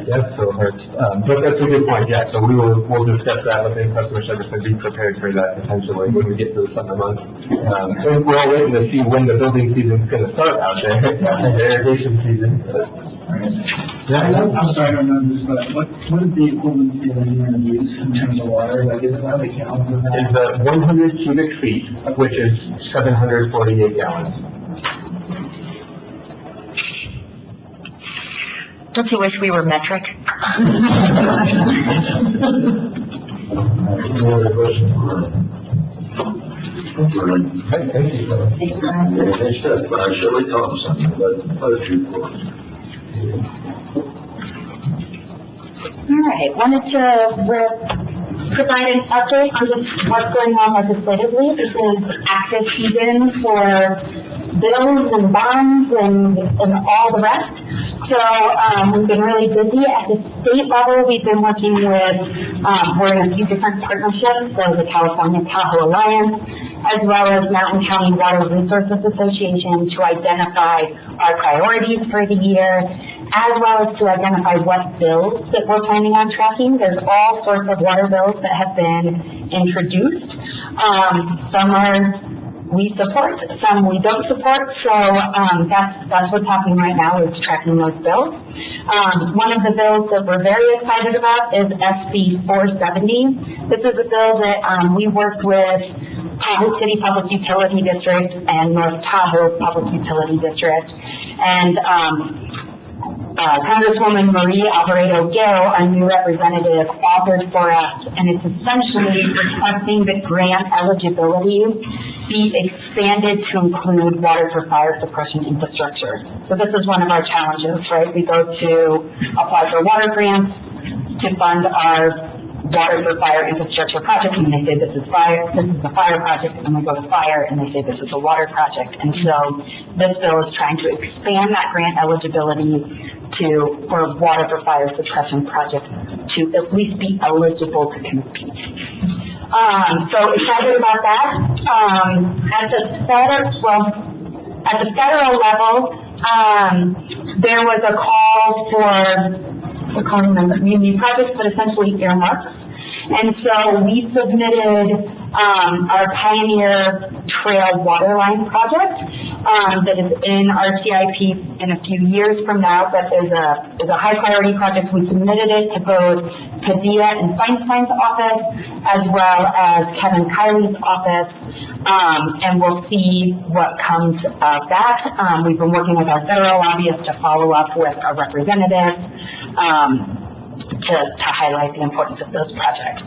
That still hurts, but that's a good point, yeah, so we'll discuss that within customer service and be prepared for that potentially when we get to the summer months. And we're all waiting to see when the building season's gonna start out there, the irrigation season. I'm sorry, I don't know this, but what is the equivalency that you're gonna use in terms of water? Like, is it how they count for that? It's 100 cubic feet, which is 748 gallons. Don't you wish we were metric? Thank you, sir. They said, but I surely tell them something about the budget report. All right, wanted to provide an update on just what's going on legislatively. This is active season for bills and bonds and all the rest. So we've been really busy at the state level. We've been working with, we're in a few different partnerships, so the California Tahoe Alliance, as well as Mountain County Water Resources Association, to identify our priorities for the year, as well as to identify what bills that we're planning on tracking. There's all sorts of water bills that have been introduced. Some we support, some we don't support, so that's what's happening right now, is tracking those bills. One of the bills that we're very excited about is SB 470. This is a bill that we worked with Tahoe City Public Utility District and North Tahoe Public Utility District, and Congresswoman Marie Alvarado Gill, our new representative, authored for us, and it's essentially requesting that grant eligibility be expanded to include water for fire suppression infrastructure. So this is one of our challenges, right? We go to apply for water grants to fund our water for fire infrastructure project, and they say this is a fire project, and we go to fire, and they say this is a water project. And so this bill is trying to expand that grant eligibility for water for fire suppression projects to at least be eligible to compete. So excited about that. At the federal level, there was a call for, we're calling them community projects, but essentially earmarks. And so we submitted our Pioneer Trail Waterline project that is in our CIP in a few years from now, but is a high priority project. We submitted it to both Padilla and Feinstein's office, as well as Kevin Kiley's office, and we'll see what comes of that. We've been working with our federal lobbyists to follow up with our representatives to highlight the importance of those projects.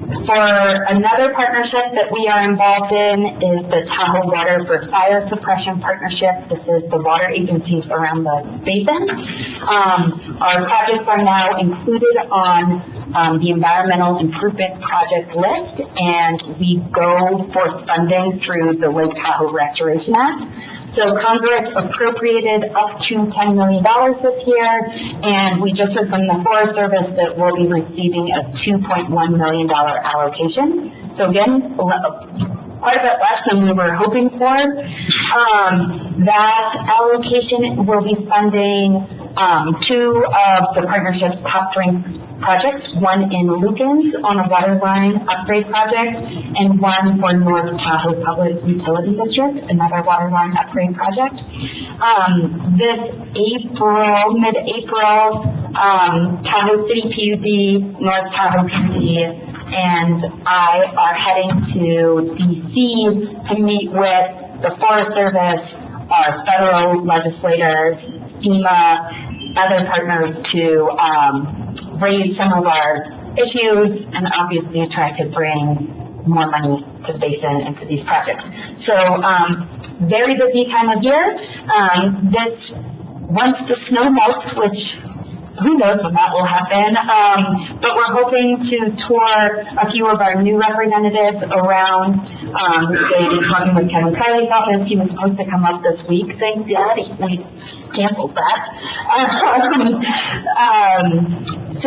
For another partnership that we are involved in is the Tahoe Water for Fire Suppression Partnership. This is the water agencies around the basin. Our projects are now included on the Environmental Improvement Project list, and we go for funding through the Lake Tahoe Restoration Act. So Congress appropriated up to $10 million this year, and we just heard from the Forest Service that we'll be receiving a $2.1 million allocation. So again, quite a bit less than we were hoping for. That allocation will be funding two of the partnership's top ranked projects, one in Lukens on a water line upgrade project, and one for North Tahoe Public Utility District, another water line upgrade project. This mid-April, Tahoe City PUD, North Tahoe PUD, and I are heading to DC to meet with the Forest Service, our federal legislators, FEMA, other partners to raise some of our issues and obviously try to bring more money to the basin and to these projects. So very busy time of year. Once the snow melts, which who knows when that will happen, but we're hoping to tour a few of our new representatives around. We've been talking with Kevin Kiley's office. He was supposed to come up this week. Thank God we canceled that. So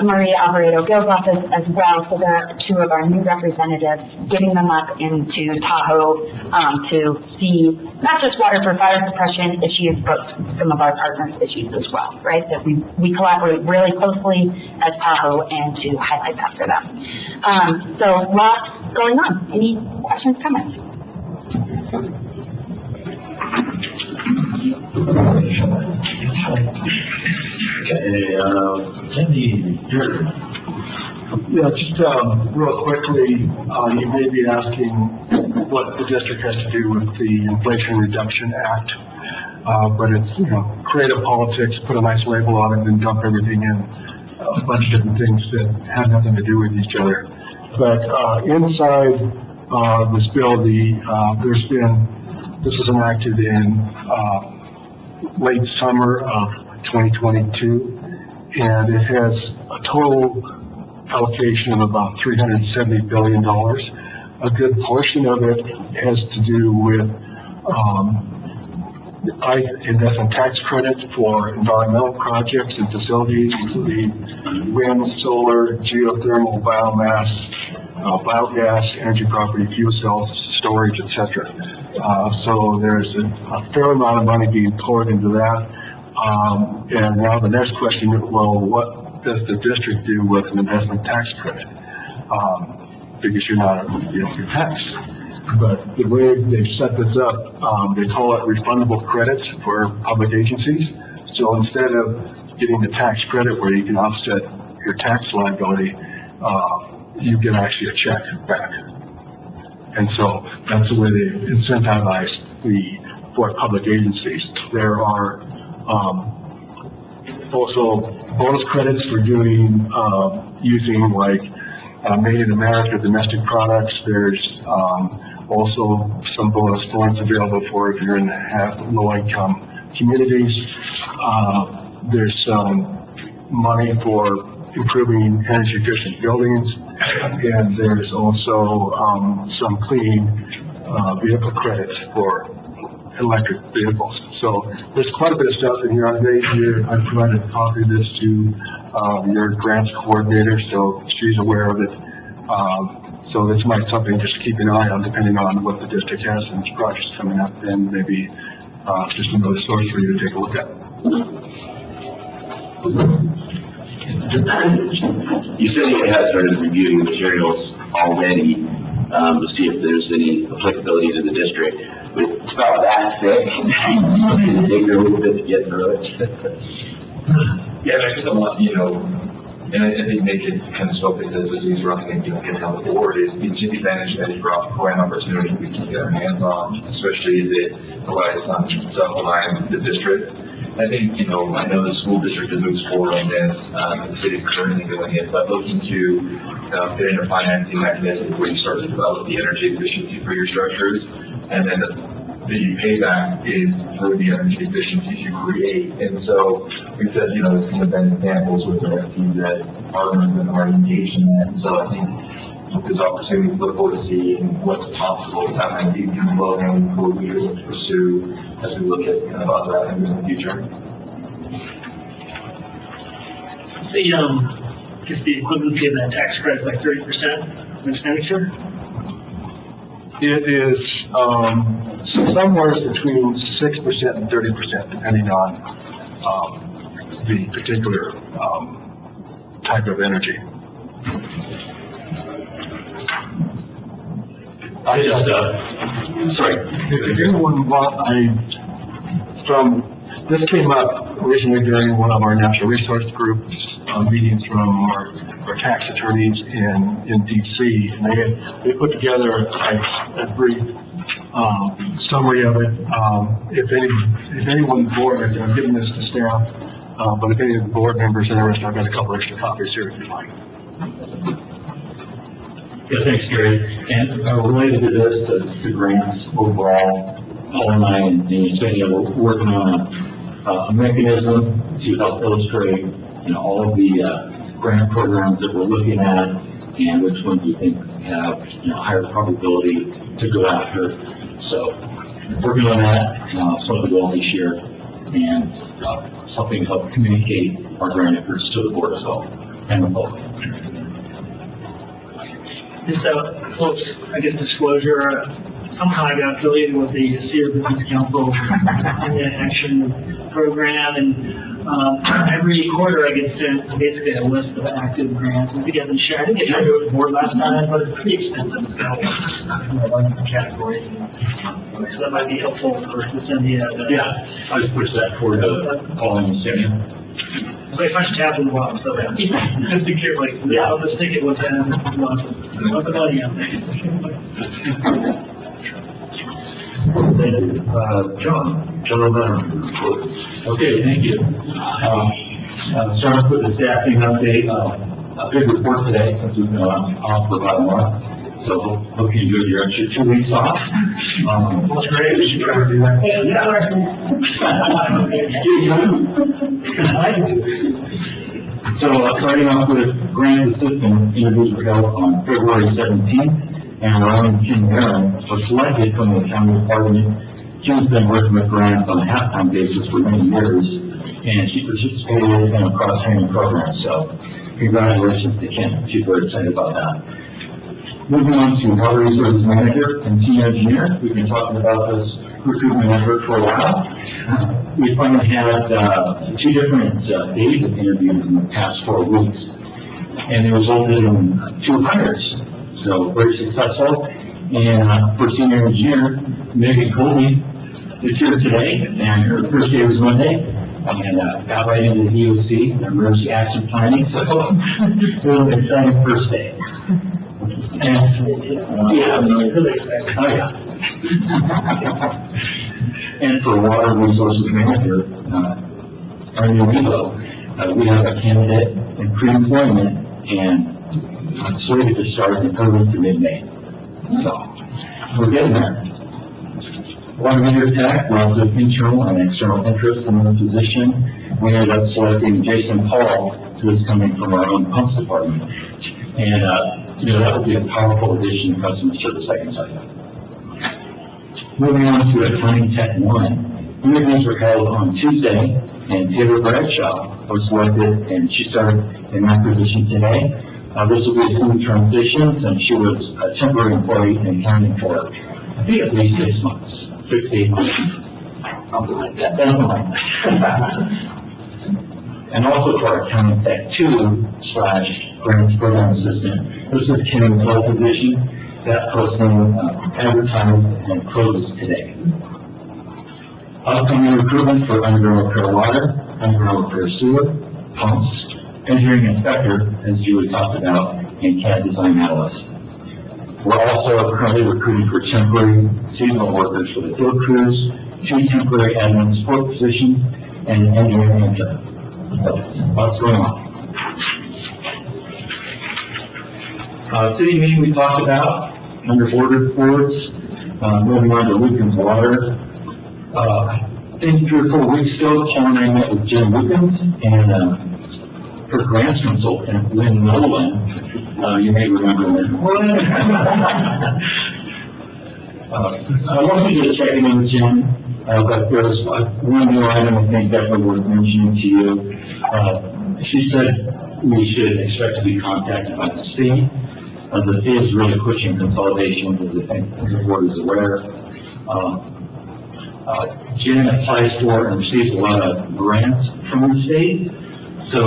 Maria Alvarado Gill's office as well, so they're two of our new representatives, getting them up into Tahoe, to see not just water for fire suppression issues, but some of our partners' issues as well, right? That we collaborate really closely as Tahoe and to highlight that for them. So lots going on. Any questions, comments? Yeah, just, real quickly, you may be asking what the district has to do with the Inflation Reduction Act. But it's, creative politics, put a nice label on it and dump everything in a bunch of different things that have nothing to do with each other. But, inside, this bill, this was enacted in, late summer of 2022, and it has a total allocation of about $370 billion. A good portion of it has to do with investment tax credit for environmental projects and facilities, including wind, solar, geothermal, biomass, biogas, energy property, fuel cells, storage, etc. So there's a fair amount of money being poured into that. And now the next question is, well, what does the district do with an investment tax credit? Because you don't pay tax. But the way they've set this up, they call it refundable credits for public agencies. So instead of getting the tax credit where you can offset your tax liability, you get actually a check back. And so that's the way they incentivize for public agencies. There are also bonus credits for doing using like made in America domestic products. There's also some bonus funds available for if you're in low-income communities. There's some money for improving energy-efficient buildings, and there's also some clean vehicle credits for electric vehicles. So there's quite a bit of stuff in here. I've provided a copy of this to your grants coordinator, so she's aware of it. So this might be something just to keep an eye on, depending on what the district has and its projects coming up, and maybe just another source for you to take a look at. You said you had started reviewing materials already to see if there's any applicability to the district. But it's about that thick. Take a little bit to get through it. Yeah, I just don't want, and I think make it kind of spoke to the disease running and get down the board is the advantage that is brought for an opportunity we can get our hands on, especially if it relies on self-reliance the district. I think, I know the school district has moved forward on this, the city is currently doing it, but looking to fit in a financing mechanism where you start to develop the energy efficiency for your structures, and then the payback is through the energy efficiencies you create. And so we said, there's kind of been examples with the teams that partners and are engaged in that. And so I think there's opportunity to look forward to seeing what's possible. That might be kind of low-hanging fruit we will pursue as we look at kind of other items in the future. The equivalency of that tax credit is like 30% of expenditure? It is somewhere between 6% and 30%, depending on the particular type of energy. Sorry. If anyone this came up originally during one of our natural resource groups meetings from our tax attorneys in DC, and they put together a brief summary of it. If anyone on the board, I'm giving this to staff, but if any of the board members are interested, I've got a couple extra copies here if you'd like. Yeah, thanks, Gary. And related to this, to grants overall, Paul and I and Sandy are working on a mechanism to help illustrate, all of the grant programs that we're looking at and which ones we think have, higher probability to go after. So working on that, some of the goal this year, and something to help communicate our grant efforts to the board as well and the public. Just a close, I guess, disclosure, somehow I got affiliated with the Cedar Business Council and the Action Program, and every quarter I get sent basically a list of active grants and together and share. I think I tried to do it with the board last time, but it's pretty expensive. It's got a bunch of categories. So that might be helpful for Cynthia. Yeah, I just push that forward to calling and Sarah. So if I should tap in the bottom, so that, just be careful, like, I'll just think it was, not the money out there. John O'Brien. Okay, thank you. Starting with the staffing update, a big report today, since we've been off for about a month. So hope you enjoyed your extra 2 weeks off. That's great, we should try to do that. So starting off with grant assistant, interviews were held on February 17th, and Ryan Kim Aaron was selected from the county department. Kim's been working with grants on a half-time basis for many years, and she participated in a cross-training program, so congratulations to Kim. She's very excited about that. Moving on to water resources manager and senior engineer, we've been talking about this recruitment effort for a while. We finally had 2 different days of interviews in the past 4 weeks, and they resulted in 2 hires. So very successful. And for senior engineer, Megan Colby is here today, and her first day was Monday, and got right into the EOC, emergency action planning. So it was an exciting first day. And and for water resources manager, our new Evo, we have a candidate in pre-employment and slated to start in early to mid-May. So we're getting there. Water meter tech, lots of internal and external interest in the position. We ended up selecting Jason Paul, who is coming from our own pumps department. And that would be a powerful addition to customer service, I can tell you. Moving on to accounting tech 1. Interviews were held on Tuesday, and Taylor Bradshaw was selected, and she started in that position today. This will be a smooth transition, and she was a temporary employee in accounting for, I think, at least 6 months, 6 to 8 months, something like that. And also for our accounting tech 2/grants program assistant, this is Kim's full position. That posting advertised and closed today. Upcoming recruitment for underground repair water, underground repair sewer, pumps, engineering inspector, as Julie talked about, and CAD design analyst. We're also currently recruiting for temporary seasonal workers for the field crews, 2 temporary admin support positions, and an engineering intern. What's going on? City meeting we talked about, under board reports, moving on to Lucan's Water. I think 3 or 4 weeks ago, Paul and I met with Jim Lucans and her grants consultant, Lynn Nolan. You may remember Lynn. I wanted to just check in with Jim, but there's one new item I think definitely worth mentioning to you. She said we should expect to be contacted by the state. The state is really pushing consolidation, as I think the board is aware. Jen applies for and receives a lot of grants from the state. So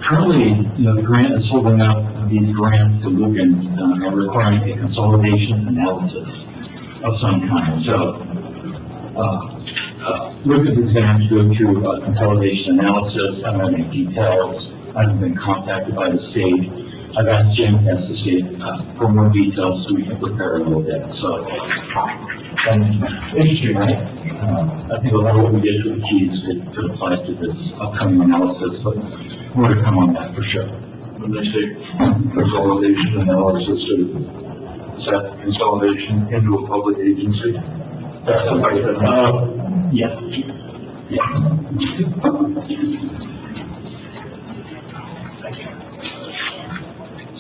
currently, the grant is holding up these grants to Lucan and requiring a consolidation analysis of some kind. So Lucan is going to have to go through a consolidation analysis. I don't have any details. I haven't been contacted by the state. I've asked Jim to ask the state for more details so we can prepare a little bit. So, interesting, right? I think a lot of what we did with the keys could apply to this upcoming analysis, but more to come on that for sure. When they say consolidation analysis, set consolidation into a public agency? Yeah.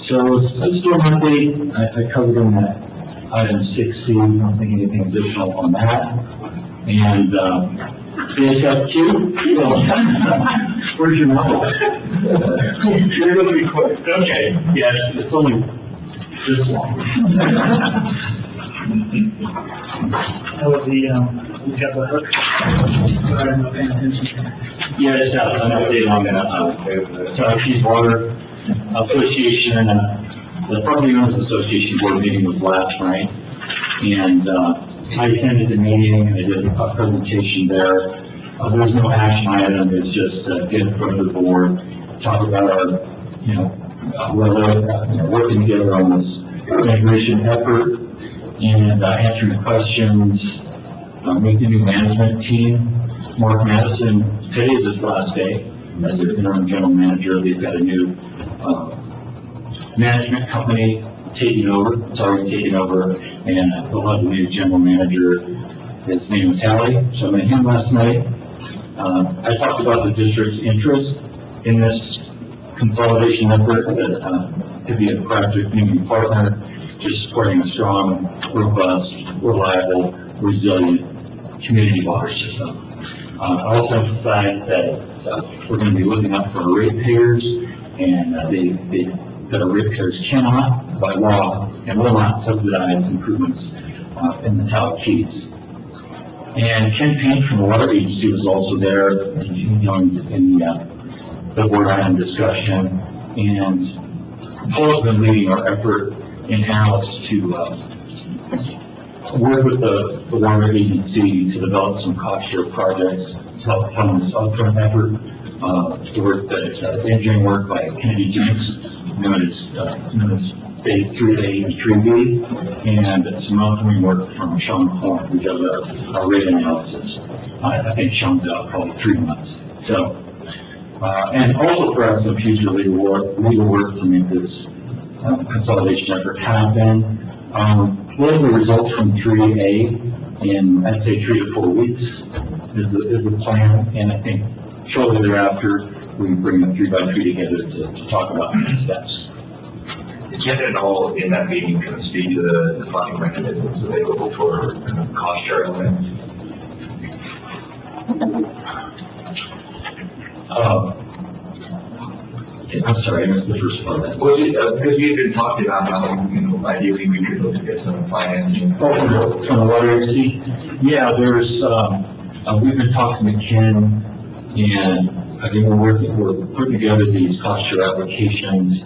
So let's do an update. I covered in that item 6C. I don't think anything additional on that. And AD-HOC? Where's your mouth? You're gonna be quick. Okay, yes, it's only this long. That was the, we got the hook. Sorry, I'm not paying attention. Yeah, just an update on the Tahoe Water Association, the Property Owners Association board meeting was last night, and I attended the meeting, and I did a presentation there. There's no action item, it's just get in front of the board, talk about our, working together on this integration effort, and answering questions, meet the new management team. Mark Madison, today is his last day as their interim general manager. They've got a new management company taking over, it's already taken over, and they'll have a new general manager. His name is Hallie, so I met him last night. I talked about the district's interest in this consolidation effort, that to be a project community partner, just supporting a strong, robust, reliable, resilient community water system. I also emphasize that we're going to be looking out for our ratepayers, and that our ratepayers cannot, by law, and will not subsidize improvements in the Tahoe Keys. And Ken Payne from the Water Agency was also there, in the board item discussion, and Paul's been leading our effort in-house to work with the Water Agency to develop some cost-share projects to help fund this upfront effort. The work that engineering work by Kennedy Jenks, known as Phase 3A and 3B, and some mentoring work from Sean Horn, who does our rate analysis. I think Sean's out probably 3 months. So, and also for us, some future legal work to make this consolidation effort happen. What are the results from 3A in, I'd say, 3 to 4 weeks is the plan, and I think shortly thereafter, we bring the 3x3 together to talk about next steps. Can it all in that meeting kind of speak to the funding mechanisms available for cost share elements? I'm sorry, I missed the first part of that. Well, because we had been talking about how, ideally we could look to get some financing. From the water agency? Yeah, there's, we've been talking to Ken, and I think we're putting together these cost share applications.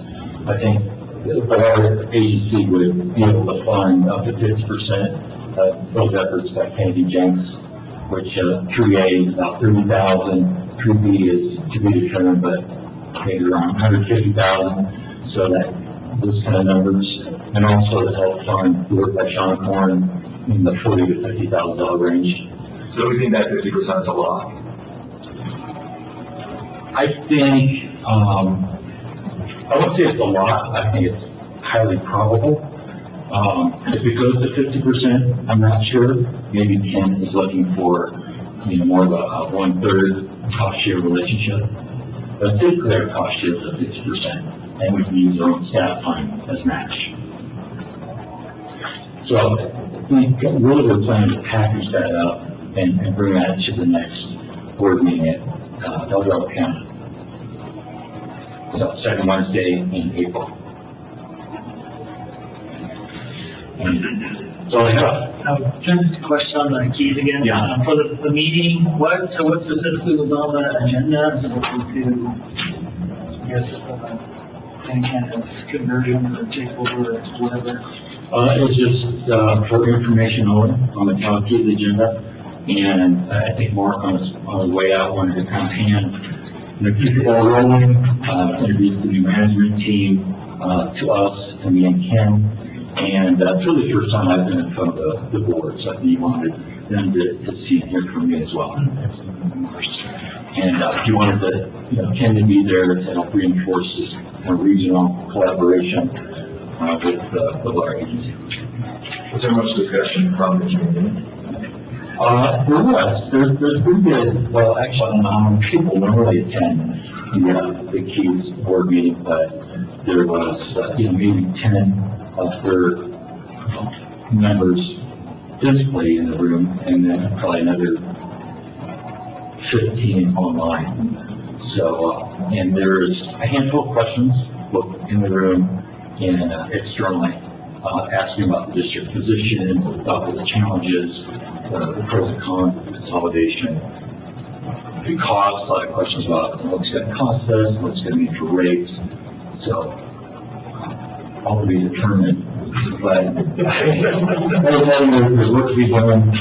I think the water agency would be able to fund up to 50% of those efforts by Kennedy Jenks, which 3A is about 30,000, 3B is to be determined, but maybe around 150,000. So that those kind of numbers, and also to help fund the work by Sean Horn in the $40,000 to $50,000 range. So we think that 50% is a lot. I think I won't say it's a lot. I think it's highly probable. If it goes to 50%, I'm not sure. Maybe Ken is looking for, more of a 1/3 cost share relationship. But typically our cost share is at 50%, and we can use our own staff time as match. So we're planning to package that up and bring that to the next board meeting at El Dorado County. So second Wednesday in April. So I have. Just a question on the keys again. Yeah. For the meeting, what specifically was on the agenda? Is it to, I guess, any kind of conversion or takeover or whatever? It was just for information only on the Tahoe Keys agenda, and I think Mark on his way out wanted to kind of keep the ball rolling, introduce the new management team to us, to me and Ken, and it's really the first time I've been in front of the board, so I think he wanted them to see and hear from me as well. And he wanted Ken to be there to help reinforce this regional collaboration with the water agency. Was there much discussion from the community? There was. There's pretty good, well, actually, people normally attend the Keys board meeting, but there was, maybe 10 of their members physically in the room, and then probably another 15 online. So, and there's a handful of questions, both in the room and externally, asking about the district position, about the challenges, the pros and cons of consolidation, the cost, a lot of questions about what's going to cost us, what's going to mean for rates. So, all to be determined, but there's work to be done,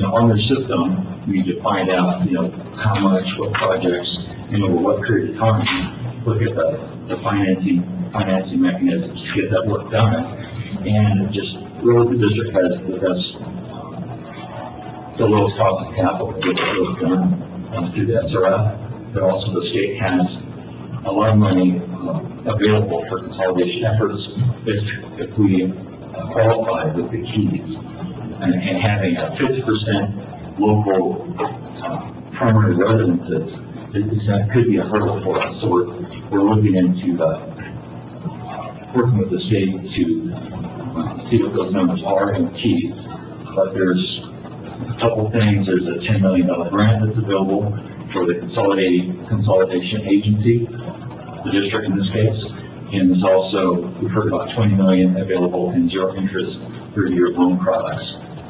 on their system. We need to find out, how much, what projects, over what period of time, look at the financing mechanisms to get that work done. And just really the district has the lowest cost of capital to get the work done through the SRF, but also the state has a lot of money available for consolidation efforts if we qualify with the keys. And having a 50% local primary residences could be a hurdle for us. So we're looking into working with the state to see what those numbers are in keys. But there's a couple things. There's a $10 million grant that's available for the consolidation agency, the district in this case. And there's also, we've heard about $20 million available in zero interest 30-year loan products.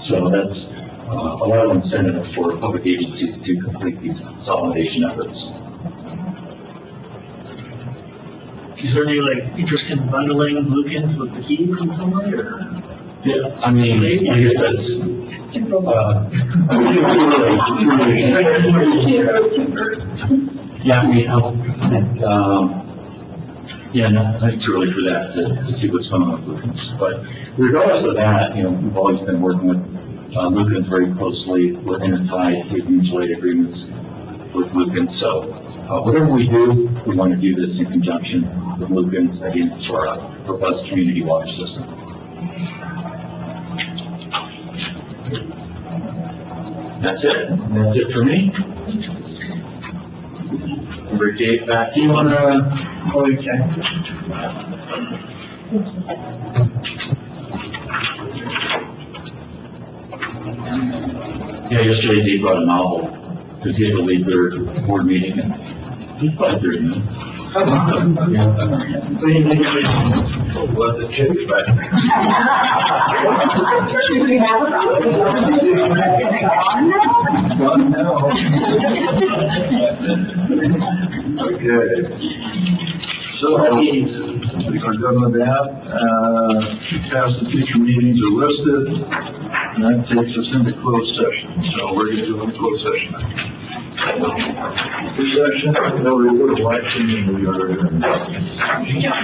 So that's a lot of incentive for public agencies to complete these consolidation efforts. Is there any interest in bundling Lucas with the keys in some way, or? Yeah, I mean, I guess that's, yeah, I mean, I think it's early for that to see what's going on with Lucas. But regardless of that, we've always been working with Lucas very closely. We're intertied with mutual aid agreements with Lucas. So whatever we do, we want to do this in conjunction with Lucas, again, for a robust community water system. That's it for me. Number Dave, back to you on Yeah, yesterday they brought a novel because he had to leave their board meeting and he's probably 30 minutes. Let the kids back. Okay. So, we are done with that. Past the future meetings are listed, and that takes us into closed session. So we're going to do a closed session. This session, no report of action, and we are adjourned.